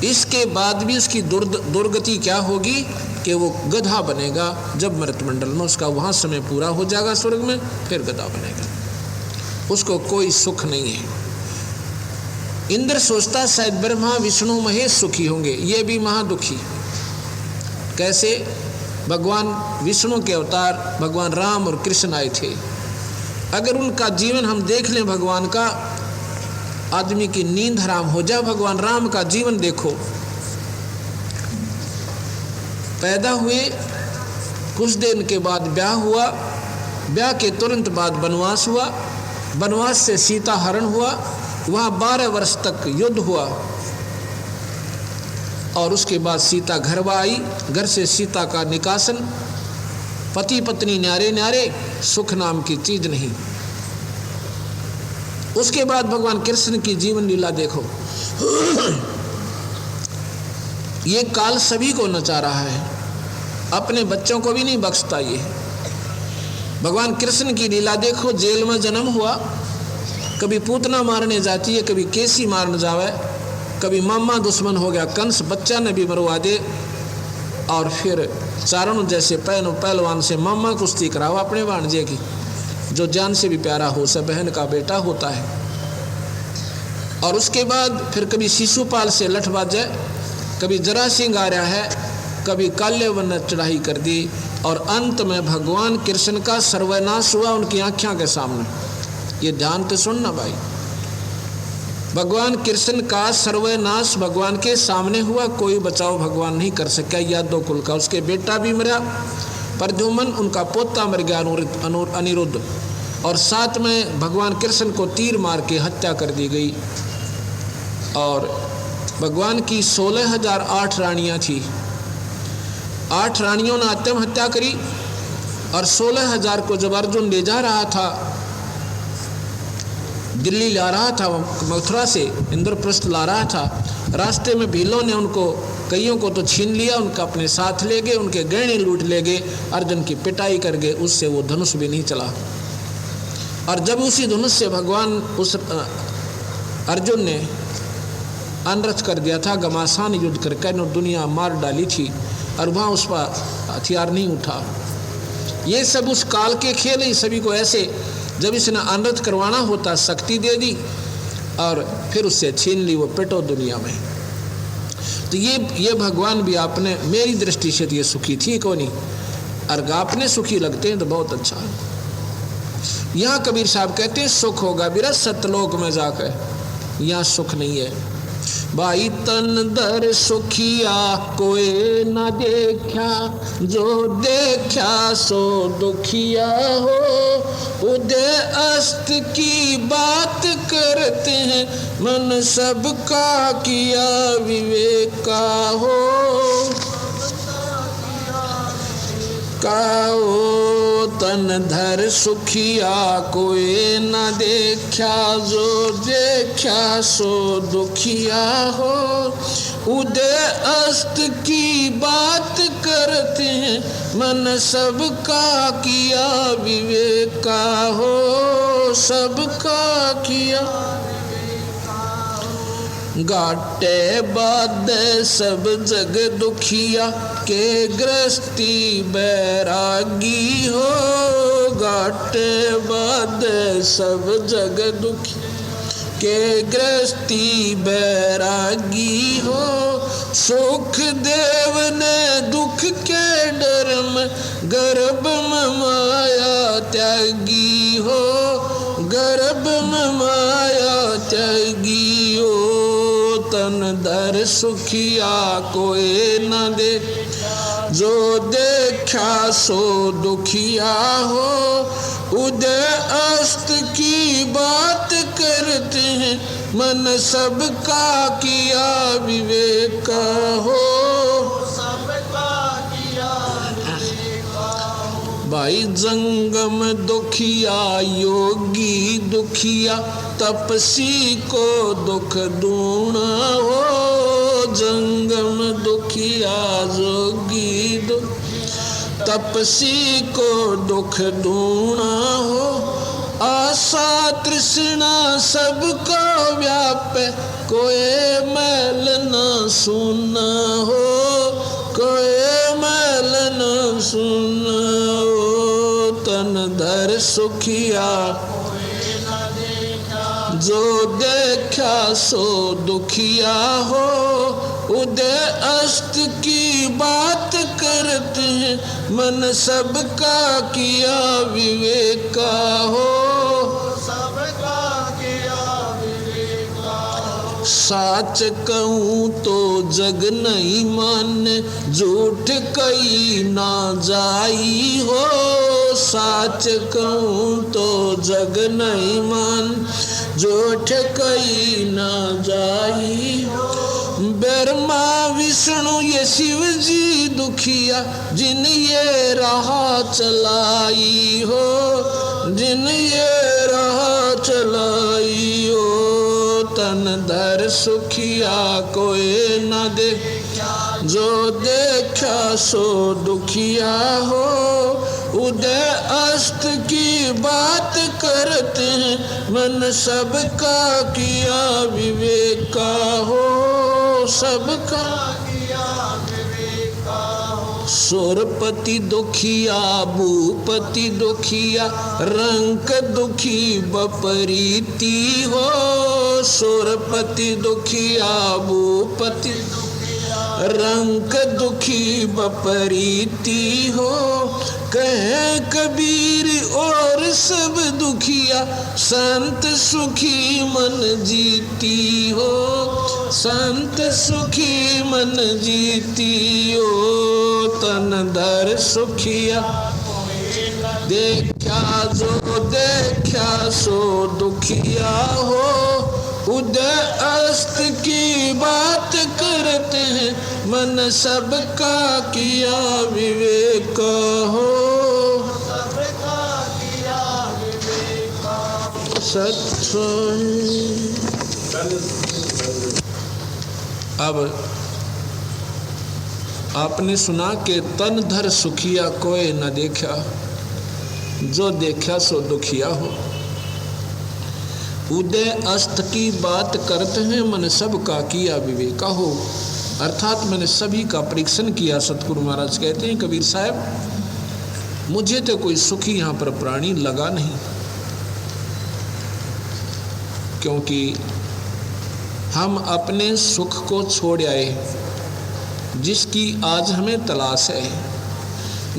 इसके बाद भी उसकी दुर्गति क्या होगी कि वो गधा बनेगा। जब मृत मंडल में उसका वहाँ समय पूरा हो जाएगा स्वर्ग में, फिर गधा बनेगा। उसको कोई सुख नहीं है। इंद्र सोचता शायद ब्रह्मा विष्णु महेश सुखी होंगे, ये भी महादुखी। कैसे? भगवान विष्णु के अवतार भगवान राम और कृष्ण आए थे। अगर उनका जीवन हम देख लें, भगवान का, आदमी की नींद हराम हो जाए। भगवान राम का जीवन देखो, पैदा हुए, कुछ दिन के बाद ब्याह हुआ, ब्याह के तुरंत बाद वनवास हुआ, वनवास से सीता हरण हुआ, वहाँ 12 वर्ष तक युद्ध हुआ, और उसके बाद सीता घर आई। घर से सीता का निकासन, पति पत्नी न्यारे न्यारे, सुख नाम की चीज नहीं। उसके बाद भगवान कृष्ण की जीवन लीला देखो। ये काल सभी को नचा रहा है, अपने बच्चों को भी नहीं बख्शता। ये भगवान कृष्ण की लीला देखो। जेल में जन्म हुआ, कभी पूतना मारने जाती है, कभी केसी मारने जावे, कभी मामा दुश्मन हो गया कंस, बच्चा ने भी मरवा दे, और फिर चारण जैसे पहलवान से मामा कुश्ती कराओ अपने भांजे की, जो जान से भी प्यारा हो, सब बहन का बेटा होता है। और उसके बाद फिर कभी शिशुपाल से लठ बाजे, कभी जरासिंह आ रहा है, कभी काल्यवन ने चढ़ाई कर दी, और अंत में भगवान कृष्ण का सर्वनाश हुआ उनकी आँखों के सामने। ये ध्यान से सुनना भाई, भगवान कृष्ण का सर्वनाश भगवान के सामने हुआ, कोई बचाव भगवान नहीं कर सका। यादव कुल का उसके बेटा भी मरा प्रद्युम्न, उनका पोता मर गया अनिरुद्ध, और साथ में भगवान कृष्ण को तीर मार के हत्या कर दी गई। और भगवान की 16,008 रानियां थी, 8 रानियों ने आत्महत्या करी, और 16,000 को जब अर्जुन ले जा रहा था, दिल्ली ला रहा था, मथुरा से इंद्रप्रस्थ ला रहा था, रास्ते में भीलों ने उनको कईयों को तो छीन लिया, उनका अपने साथ ले गए, उनके गहने लूट ले गए, अर्जुन की पिटाई कर गए, उससे वो धनुष भी नहीं चला। और जब उसी धनुष से भगवान उस अर्जुन ने अनरथ कर दिया था, घमासान युद्ध करके दुनिया मार डाली थी, और वहाँ उस पर हथियार नहीं उठा। ये सब उस काल के खेल हैं। सभी को ऐसे जब इसने अनरथ करवाना होता शक्ति दे दी, और फिर उससे छीन ली, वो पेटो दुनिया में। तो ये भगवान भी आपने, मेरी दृष्टि से ये सुखी थी को नहीं, और आपने सुखी लगते हैं तो बहुत अच्छा है। यहाँ कबीर साहब कहते हैं सुख होगा बिरा सतलोक में जाकर, यहाँ सुख नहीं है। भाई तन दर सुखिया कोई न देखा, जो देखा सो दुखिया हो, उदय अस्त की बात करते हैं, मन सबका किया विवेका हो। काओ तन धर सुखिया कोई न देखा, जो देखा सो दुखिया हो, उदय अस्त की बात करते हैं, मन सबका किया विवेका हो, सबका किया। घाटे बाद सब जग दुखिया, के गृहस्थी बैरागी हो, घाटे बाद सब जग दुखिया, के गृहस्थी बैरागी हो, सुख देव ने दुख के डर में, गर्भ में माया त्यागी हो, गर्भ में माया त्यागी हो। तन दर सुखिया कोई न दे, जो देखा सो दुखिया हो, उदय अस्त की बात करते हैं, मन सबका किया विवेका हो, सबका किया विवेका हो। भाई जंगम दुखिया योगी दुखिया, तपसी को दुख दूना हो, जंगम दुखिया जोगी दुख, तपसी को दुख दूना हो, आशा तृष्णा सबको व्याप, कोई मैल न सुना हो, कोई मैल न सुना हो। तन धर सुखिया जो देखा सो दुखिया हो, उदय अस्त की बात करते हैं, मन सबका किया विवेका हो, सबका किया विवेका हो। साच कहूँ तो जग नहीं माने, झूठ कही ना जाई हो, साच कहूँ तो जग नहीं मान, झूठ कही ना जाई हो। ब्रह्मा विष्णु ये शिव जी दुखिया, जिन ये राह चलाई हो, जिन ये राह चलाई हो। तन धर सुखिया कोई न दे, जो देखा सो दुखिया हो, उदय अस्त की बात करते हैं, मन सबका किया विवेका हो, सबका किया विवेका हो। सुरपति दुखिया भूपति दुखिया रंक दुखी बपरीती हो। सुरपति दुखिया भूपति रंक दुखी बपरीती हो। कहे कबीर और सब दुखिया संत सुखी मन जीती हो। संत सुखी मन जीती हो। तन धर सुखिया देखा जो देखा सो दुखिया हो। उदय अस्त की बात करते हैं मन सबका किया विवेक हो। सत्य अब आपने सुना कि तन धर सुखिया कोई न देखा, जो देखा सो दुखिया हो। उदय अस्त की बात करते हैं मन सब का किया विवेका हो। अर्थात मैंने सभी का परीक्षण किया। सतगुरु महाराज कहते हैं कबीर साहब मुझे तो कोई सुखी यहाँ पर प्राणी लगा नहीं, क्योंकि हम अपने सुख को छोड़ आए जिसकी आज हमें तलाश है।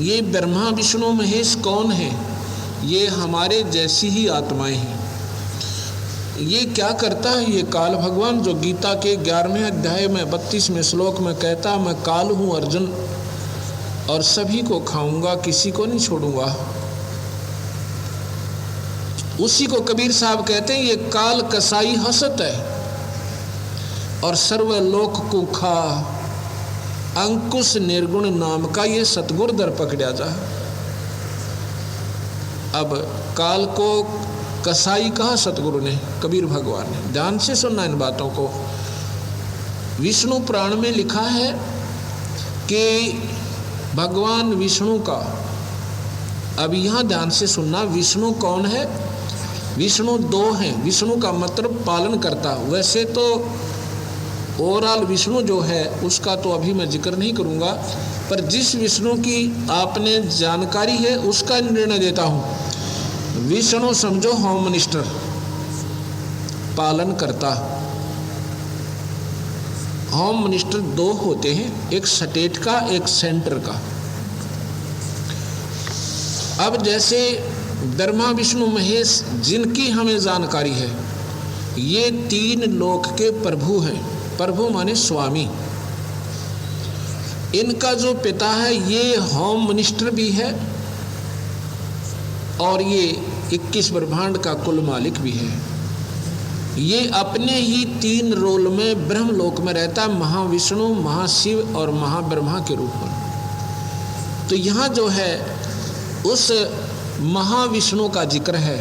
ये ब्रह्मा विष्णु महेश कौन है? ये हमारे जैसी ही आत्माएं हैं। ये क्या करता है? ये काल भगवान जो गीता के 11वें अध्याय में 32वें श्लोक में कहता, मैं काल हूँ अर्जुन और सभी को खाऊंगा, किसी को नहीं छोड़ूंगा। उसी को कबीर साहब कहते हैं ये काल कसाई हसत है और सर्वलोक को खा। अंकुश निर्गुण नाम का ये सतगुर दर पकड़ा जा। अब काल को कसाई कहा सतगुरु ने, कबीर भगवान ने। ध्यान से सुनना इन बातों को। विष्णु पुराण में लिखा है कि भगवान विष्णु का, अब यहाँ ध्यान से सुनना, विष्णु कौन है? विष्णु दो हैं। विष्णु का मतलब पालन करता। वैसे तो ओवरऑल विष्णु जो है उसका तो अभी मैं जिक्र नहीं करूँगा, पर जिस विष्णु की आपने जानकारी है उसका निर्णय देता हूँ। विष्णु समझो होम मिनिस्टर, पालन करता। होम मिनिस्टर दो होते हैं, एक स्टेट का एक सेंटर का। अब जैसे ब्रह्मा विष्णु महेश जिनकी हमें जानकारी है, ये तीन लोक के प्रभु हैं। प्रभु माने स्वामी। इनका जो पिता है ये होम मिनिस्टर भी है और ये 21 ब्रह्मांड का कुल मालिक भी है। ये अपने ही तीन रोल में ब्रह्मलोक में रहता है, महाविष्णु, महाशिव और महाब्रह्मा के रूप में। तो यहाँ जो है उस महाविष्णु का जिक्र है।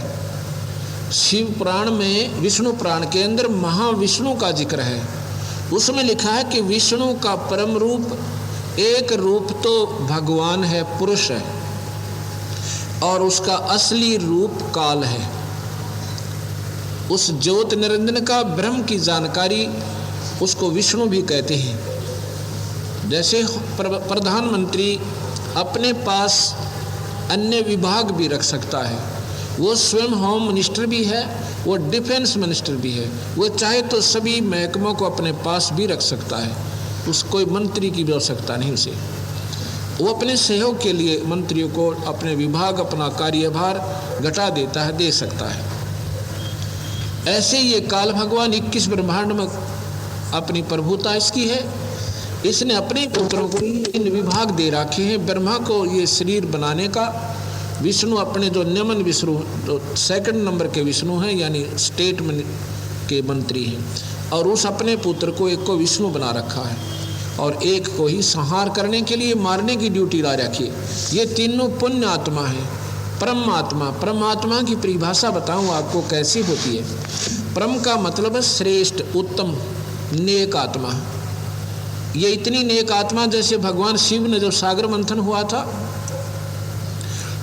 शिव पुराण में, विष्णु पुराण के अंदर महाविष्णु का जिक्र है। उसमें लिखा है कि विष्णु का परम रूप, एक रूप तो भगवान है, पुरुष है, और उसका असली रूप काल है। उस ज्योत निरंजन का ब्रह्म की जानकारी उसको विष्णु भी कहते हैं। जैसे प्रधानमंत्री अपने पास अन्य विभाग भी रख सकता है, वो स्वयं होम मिनिस्टर भी है, वो डिफेंस मिनिस्टर भी है। वो चाहे तो सभी महकमों को अपने पास भी रख सकता है, उसको कोई मंत्री की भी आवश्यकता नहीं उसे। वो अपने सहयोग के लिए मंत्रियों को अपने विभाग, अपना कार्यभार घटा देता है, दे सकता है। ऐसे ये काल भगवान 21 ब्रह्मांड में अपनी प्रभुता इसकी है। इसने अपने पुत्रों को इन विभाग दे रखे हैं। ब्रह्मा को ये शरीर बनाने का, विष्णु अपने जो नियमन विष्णु, जो सेकंड नंबर के विष्णु हैं, यानी स्टेट में के मंत्री हैं, और उस अपने पुत्र को एक को विष्णु बना रखा है और एक को ही संहार करने के लिए मारने की ड्यूटी ला रखी है। ये तीनों पुण्य आत्मा है। परमात्मा, परमात्मा की परिभाषा बताऊं आपको कैसी होती है। परम का मतलब है श्रेष्ठ, उत्तम, नेक आत्मा। ये इतनी नेक आत्मा, जैसे भगवान शिव ने जब सागर मंथन हुआ था,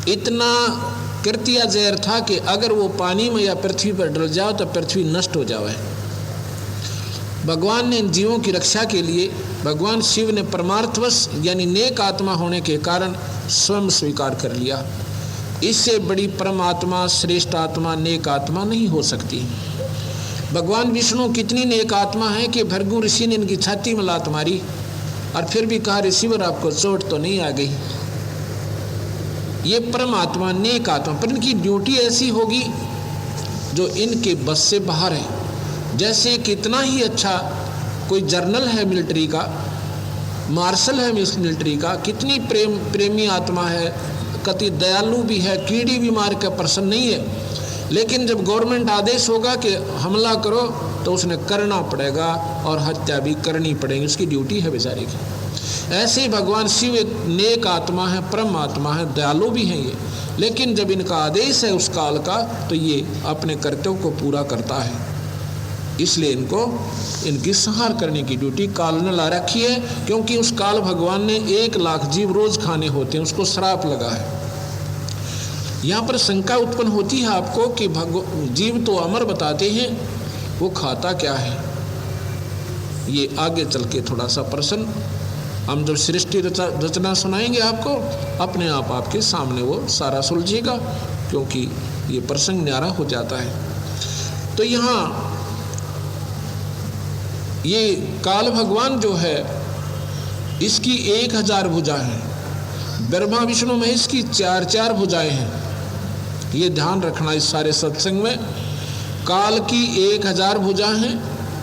इतना कृत्या जहर था कि अगर वो पानी में या पृथ्वी पर डल जाओ तो पृथ्वी नष्ट हो जाए। भगवान ने इन जीवों की रक्षा के लिए भगवान शिव ने परमार्थवश यानी नेक आत्मा होने के कारण स्वयं स्वीकार कर लिया। इससे बड़ी परमात्मा, श्रेष्ठ आत्मा, नेक आत्मा नहीं हो सकती। भगवान विष्णु कितनी नेक आत्मा है कि भृगु ऋषि ने इनकी छाती में लात मारी और फिर भी कहा ऋषिवर आपको चोट तो नहीं आ गई। ये परमात्मा, नेक आत्मा, पर इनकी ड्यूटी ऐसी होगी जो इनके बस से बाहर है। जैसे कितना ही अच्छा कोई जर्नल है मिलिट्री का, मार्शल है मिलिट्री का, कितनी प्रेमी आत्मा है, कति दयालु भी है, कीड़ी भी मार कर प्रसन्न नहीं है, लेकिन जब गवर्नमेंट आदेश होगा कि हमला करो तो उसने करना पड़ेगा और हत्या भी करनी पड़ेगी, उसकी ड्यूटी है बेचारे की। ऐसे ही भगवान शिव एक नेक आत्मा है, परम आत्मा है, दयालु भी हैं ये, लेकिन जब इनका आदेश है उस काल का तो ये अपने कर्तव्य को पूरा करता है। इसलिए इनको इनकी संहार करने की ड्यूटी काल ने ला रखी है, क्योंकि उस काल भगवान ने 1 लाख जीव रोज खाने होते हैं, उसको श्राप लगा है। यहाँ पर शंका उत्पन्न होती है आपको कि जीव तो अमर बताते हैं, वो खाता क्या है? ये आगे चल के थोड़ा सा प्रश्न हम जब सृष्टि रचना सुनाएंगे आपको, अपने आप आपके सामने वो सारा सुलझेगा, क्योंकि ये प्रसंग न्यारा हो जाता है। तो यहाँ ये काल भगवान जो है इसकी 1000 भुजा है, ब्रह्मा विष्णु महेश की 4 भुजाएं हैं। ये ध्यान रखना इस सारे सत्संग में। काल की 1000 भुजा हैं,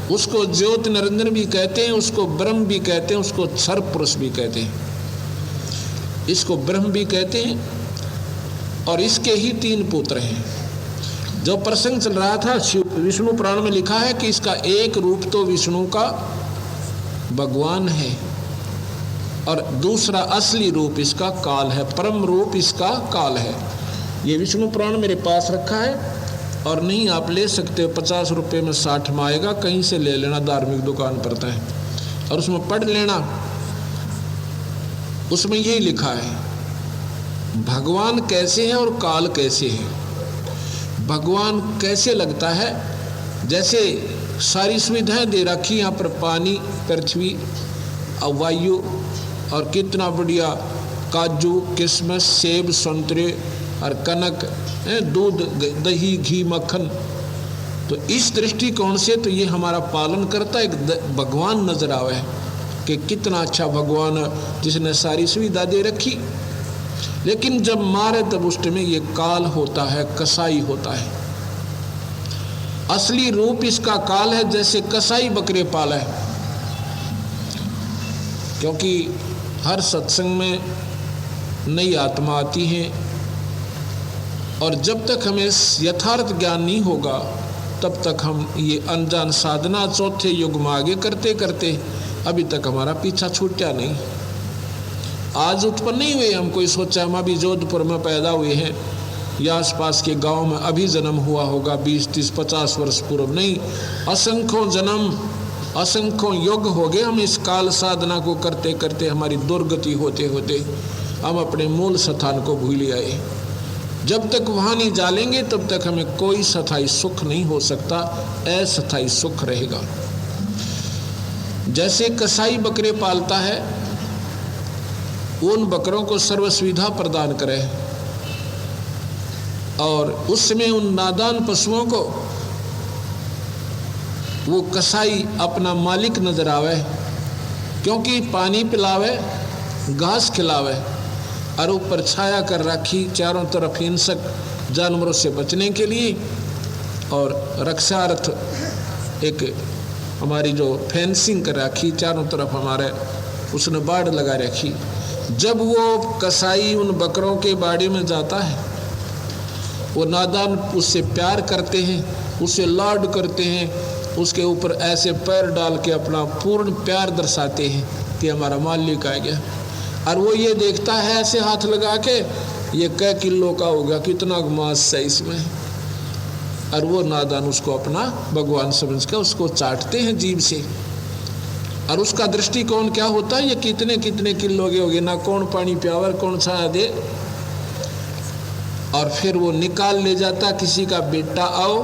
उसको ज्योति निरंजन भी कहते हैं, उसको ब्रह्म भी कहते हैं, उसको क्षर पुरुष भी कहते हैं, इसको ब्रह्म भी कहते हैं। और इसके ही 3 पुत्र हैं। जो प्रसंग चल रहा था विष्णु पुराण में लिखा है कि इसका एक रूप तो विष्णु का भगवान है और दूसरा असली रूप इसका काल है, परम रूप इसका काल है। ये विष्णु पुराण मेरे पास रखा है और नहीं आप ले सकते हो, 50 रुपये में 60 में आएगा, कहीं से ले लेना, धार्मिक दुकान पड़ता है, और उसमें पढ़ लेना। उसमें यही लिखा है भगवान कैसे है और काल कैसे है। भगवान कैसे लगता है, जैसे सारी सुविधाएं दे रखी, यहाँ पर पानी, पृथ्वी और वायु, और कितना बढ़िया काजू, किशमिश, सेब, संतरे और कनक, दूध, दही, घी, मक्खन। तो इस दृष्टिकोण से तो ये हमारा पालन करता है, एक भगवान नजर आवे कि कितना अच्छा भगवान जिसने सारी सुविधा दे रखी। लेकिन जब मारे तब उस में ये काल होता है, कसाई होता है। असली रूप इसका काल है, जैसे कसाई बकरे पाला है। क्योंकि हर सत्संग में नई आत्मा आती है और जब तक हमें यथार्थ ज्ञान नहीं होगा तब तक हम ये अनजान साधना चौथे युग में आगे करते करते अभी तक हमारा पीछा छूटा नहीं। आज उत्पन्न नहीं हुए, हम कोई सोचा हम अभी जोधपुर में पैदा हुए हैं या आसपास के गांव में अभी जन्म हुआ होगा 20, 30, 50 वर्ष पूर्व, नहीं, असंख्यों जन्म, असंख्यों युग हो गए हम इस काल साधना को करते करते। हमारी दुर्गति होते होते हम अपने मूल स्थान को भूल आए। जब तक वहाँ नहीं जालेंगे तब तक हमें कोई स्थायी सुख नहीं हो सकता, अस्थायी सुख रहेगा। जैसे कसाई बकरे पालता है, उन बकरों को सर्व सुविधा प्रदान करे और उसमें उन नादान पशुओं को वो कसाई अपना मालिक नजर आवे, क्योंकि पानी पिलावे, घास खिलावे और ऊपर छाया कर रखी चारों तरफ हिंसक जानवरों से बचने के लिए, और रक्षार्थ एक हमारी जो फेंसिंग कर रखी चारों तरफ हमारे, उसने बाड़ लगा रखी। जब वो कसाई उन बकरों के बाड़े में जाता है, वो नादान उससे प्यार करते हैं, उससे लाड करते हैं, उसके ऊपर ऐसे पैर डाल के अपना पूर्ण प्यार दर्शाते हैं कि हमारा मालिक आ गया। और वो ये देखता है ऐसे हाथ लगा के, ये कै किलो का होगा, कितना मांस है इसमें, और वो नादान उसको अपना भगवान समझ कर उसको चाटते हैं जीभ से। और उसका दृष्टिकोण क्या होता है, ये कितने कितने किलो के हो गए, ना कौन पानी प्यावर, कौन छाया दे। और फिर वो निकाल ले जाता, किसी का बेटा आओ,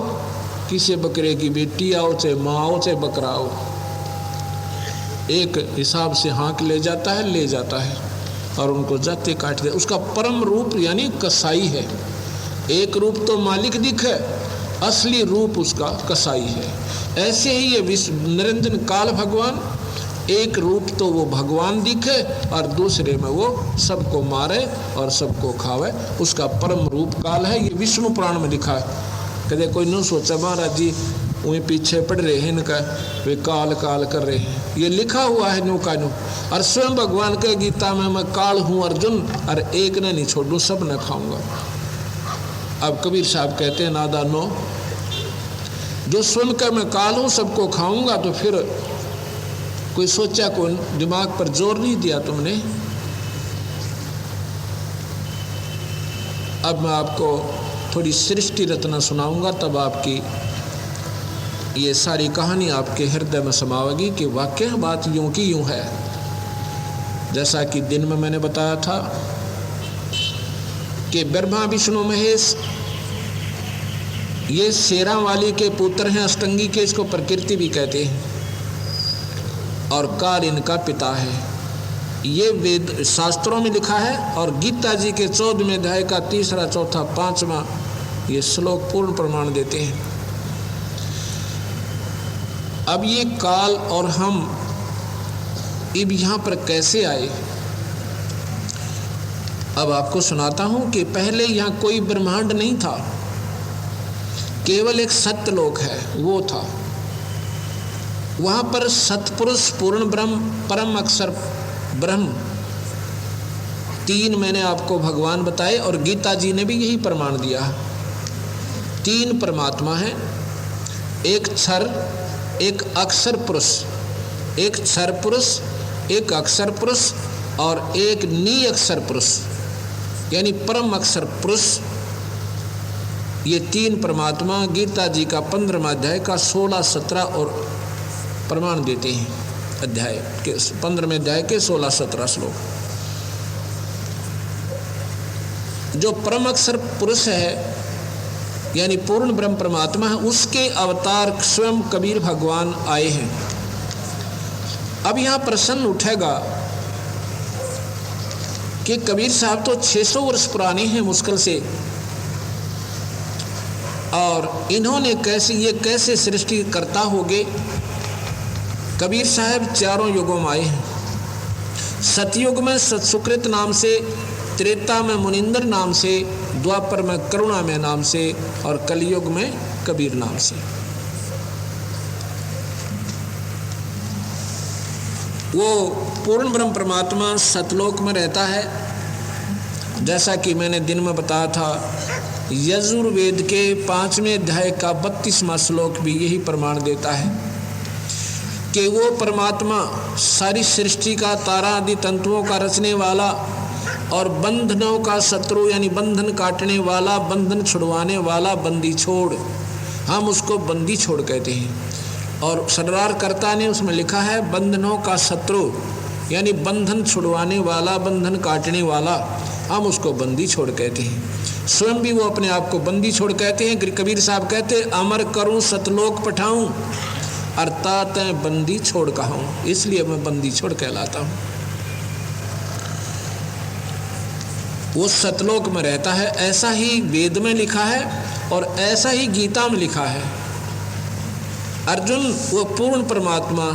किसी बकरे की बेटी आओ, चाहे माँ आओ चाहे बकरा आओ, एक हिसाब से हाँक ले जाता है और उनको जाते काट दे। उसका परम रूप यानी कसाई है। एक रूप तो मालिक दिखे, असली रूप उसका कसाई है। ऐसे ही ये निरंजन काल भगवान, एक रूप तो वो भगवान दिखे और दूसरे में वो सबको मारे और सबको खावे, उसका परम रूप काल है। ये विष्णु पुराण में लिखा है। कदे कोई न सोचा महाराज जी वहीं पीछे पड़ रहे हैं इनका, वे काल काल कर रहे हैं। ये लिखा हुआ है न्यू का न्यू। और स्वयं भगवान के गीता में मैं काल हूँ अर्जुन, और एक ने नहीं छोड़ू, सब न खाऊंगा। अब कबीर साहब कहते हैं नादानो, जो स्वयं का मैं काल हूँ सबको खाऊंगा, तो फिर कोई सोचा, कौन दिमाग पर जोर नहीं दिया तुमने। अब मैं आपको थोड़ी सृष्टि रचना सुनाऊंगा, तब आपकी ये सारी कहानी आपके हृदय में समावेगी कि वाकई बात यूं की यूं है। जैसा कि दिन में मैंने बताया था कि ब्रह्मा विष्णु महेश ये शेरा वाली के पुत्र हैं, अष्टंगी के, इसको प्रकृति भी कहते हैं, और काल इनका पिता है। ये वेद शास्त्रों में लिखा है, और गीता जी के 14वें अध्याय का 3रा, 4था, 5वां ये श्लोक पूर्ण प्रमाण देते हैं। अब ये काल और हम अब यहाँ पर कैसे आए, अब आपको सुनाता हूँ कि पहले यहाँ कोई ब्रह्मांड नहीं था, केवल एक सत्यलोक है, वो था। वहाँ पर सतपुरुष, पूर्ण ब्रह्म, परम अक्षर ब्रह्म, 3 मैंने आपको भगवान बताए, और गीता जी ने भी यही प्रमाण दिया। 3 परमात्मा हैं, एक क्षर, एक अक्षर पुरुष, एक क्षर पुरुष, एक अक्षर पुरुष और एक नी अक्षर पुरुष यानी परम अक्षर पुरुष। ये 3 परमात्मा गीता जी का 15वां अध्याय का 16, 17 और प्रमाण देते हैं। अध्याय के 15वें अध्याय के 16, 17 श्लोक। जो परम अक्षर पुरुष है यानी पूर्ण ब्रह्म परमात्मा है, उसके अवतार स्वयं कबीर भगवान आए हैं। अब यहाँ प्रश्न उठेगा कि कबीर साहब तो 600 वर्ष पुराने हैं मुश्किल से, और इन्होंने कैसे सृष्टि करता होगे। कबीर साहब 4 युगों में आए हैं। सतयुग में सत्सुकृत नाम से, त्रेता में मुनिंदर नाम से, द्वापर में करुणा में नाम से, और कलयुग में कबीर नाम से। वो पूर्ण ब्रह्म परमात्मा सतलोक में रहता है। जैसा कि मैंने दिन में बताया था, यजुर्वेद के 5वें अध्याय का 32वां श्लोक भी यही प्रमाण देता है कि वो परमात्मा सारी सृष्टि का, तारा आदि तंतुओं का रचने वाला और बंधनों का शत्रु यानी बंधन काटने वाला, बंधन छुड़वाने वाला, बंदी छोड़, हम उसको बंदी छोड़ कहते हैं। और सरदारकर्ता ने उसमें लिखा है बंधनों का शत्रु यानी बंधन छुड़वाने वाला, बंधन काटने वाला, हम उसको बंदी छोड़ कहते हैं। स्वयं भी वो अपने आप को बंदी छोड़ कहते हैं। कबीर साहब कहते अमर करूं सतलोक पठाऊं, अर्थात बंदी छोड़ कहूं, इसलिए मैं बंदी छोड़ कहलाता हूं। वो सतलोक में रहता है, ऐसा ही वेद में लिखा है और ऐसा ही गीता में लिखा है। अर्जुन वो पूर्ण परमात्मा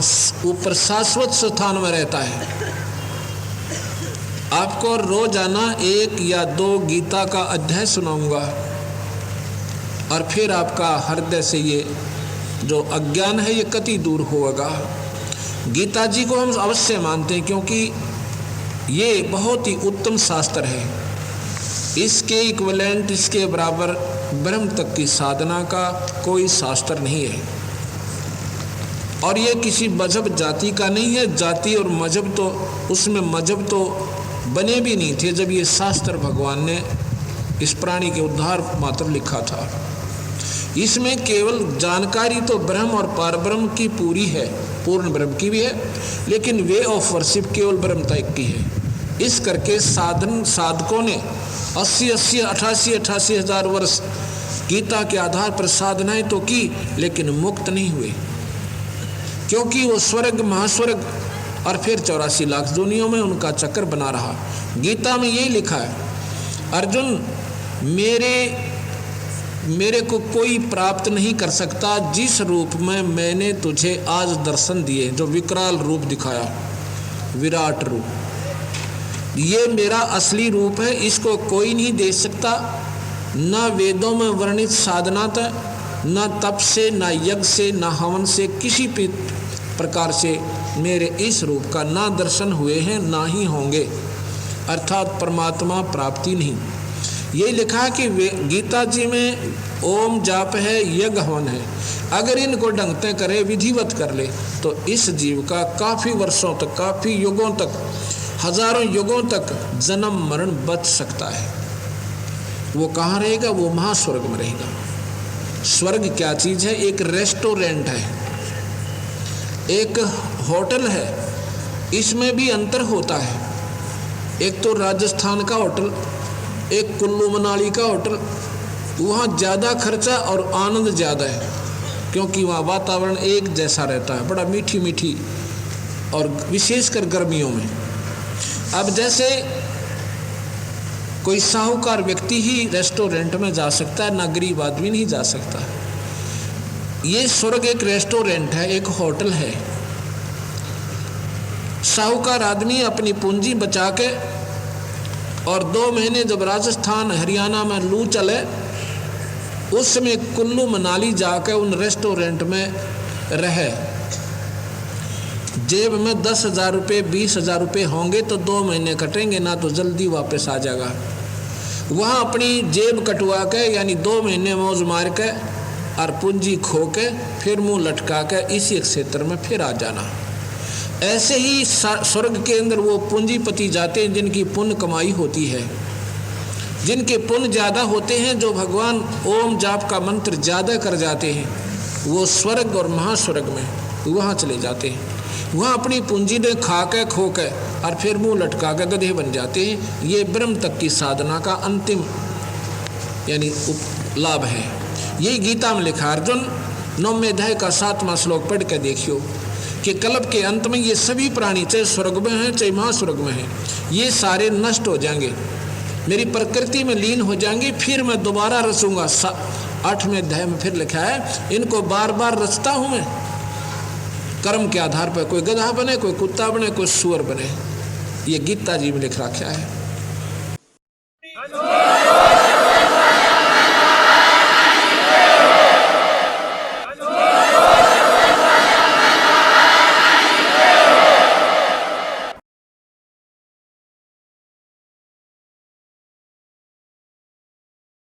ऊपर शाश्वत स्थान में रहता है। आपको रोजाना 1 या 2 गीता का अध्याय सुनाऊंगा और फिर आपका हृदय से ये जो अज्ञान है ये कति दूर होगा। गीता जी को हम अवश्य मानते हैं क्योंकि ये बहुत ही उत्तम शास्त्र है। इसके इक्विवेलेंट, इसके बराबर ब्रह्म तक की साधना का कोई शास्त्र नहीं है। और ये किसी मजहब जाति का नहीं है। जाति और मजहब तो उसमें मजहब तो बने भी नहीं थे जब ये शास्त्र भगवान ने इस प्राणी के उद्धार मात्र लिखा था। इसमें केवल जानकारी तो ब्रह्म और पारब्रह्म की पूरी है, पूर्ण ब्रह्म की भी है, लेकिन वे ऑफ वर्शिप केवल ब्रह्म तक की है। इस करके साधकों ने 80, 88 हजार वर्ष गीता के आधार पर साधनाएं तो की, लेकिन मुक्त नहीं हुए, क्योंकि वो स्वर्ग महास्वर्ग और फिर 84 लाख दुनियाओं में उनका चक्कर बना रहा। गीता में यही लिखा है, अर्जुन मेरे को कोई प्राप्त नहीं कर सकता जिस रूप में मैंने तुझे आज दर्शन दिए, जो विकराल रूप दिखाया, विराट रूप, ये मेरा असली रूप है, इसको कोई नहीं देख सकता। न वेदों में वर्णित साधना था, न तप से, न यज्ञ से, न हवन से, किसी भी प्रकार से मेरे इस रूप का ना दर्शन हुए हैं ना ही होंगे, अर्थात परमात्मा प्राप्ति नहीं। ये लिखा है कि गीता जी में ओम जाप है, यज्ञ हवन है, अगर इनको ढंगते करे, विधिवत कर ले, तो इस जीव का काफ़ी वर्षों तक, काफ़ी युगों तक, हजारों युगों तक जन्म मरण बच सकता है। वो कहाँ रहेगा? वो महास्वर्ग में रहेगा। स्वर्ग क्या चीज़ है? एक रेस्टोरेंट है, एक होटल है, इसमें भी अंतर होता है। एक तो राजस्थान का होटल, एक कुल्लू मनाली का होटल, वहाँ ज़्यादा खर्चा और आनंद ज़्यादा है, क्योंकि वहाँ वातावरण एक जैसा रहता है, बड़ा मीठी मीठी, और विशेषकर गर्मियों में। अब जैसे कोई साहूकार व्यक्ति ही रेस्टोरेंट में जा सकता है, ना गरीब आदमी नहीं जा सकता। ये स्वर्ग एक रेस्टोरेंट है, एक होटल है। साहूकार आदमी अपनी पूंजी बचा के, और 2 महीने जब राजस्थान हरियाणा में लू चले, उस समय कुल्लू मनाली जाकर उन रेस्टोरेंट में रहे, जेब में 10,000 रुपये 20,000 रुपये होंगे तो 2 महीने कटेंगे, ना तो जल्दी वापस आ जाएगा। वहाँ अपनी जेब कटवा के, यानी 2 महीने मौज मार के और पूंजी खो के, फिर मुंह लटका के इसी क्षेत्र में फिर आ जाना। ऐसे ही स्वर्ग के अंदर वो पूंजीपति जाते हैं जिनकी पुण्य कमाई होती है, जिनके पुण्य ज़्यादा होते हैं, जो भगवान ओम जाप का मंत्र ज़्यादा कर जाते हैं, वो स्वर्ग और महास्वर्ग में वहाँ चले जाते हैं। वहाँ अपनी पूंजी ने खा के खो के और फिर मुंह लटका के गधे बन जाते हैं। ये ब्रह्म तक की साधना का अंतिम यानी लाभ है। यही गीता में लिखा। अर्जुन 9वें अध्याय का 7वां श्लोक पढ़ के देखियो कि कल्प के अंत में ये सभी प्राणी, चाहे स्वर्ग में हैं चाहे महास्वर्ग में हैं, ये सारे नष्ट हो जाएंगे, मेरी प्रकृति में लीन हो जाएंगे, फिर मैं दोबारा रचूंगा। 8वें अध्याय में फिर लिखा है, इनको बार बार रचता हूँ मैं, कर्म के आधार पर, कोई गधा बने, कोई कुत्ता बने, कोई सुअर बने। ये गीता जी में लिख रखा है।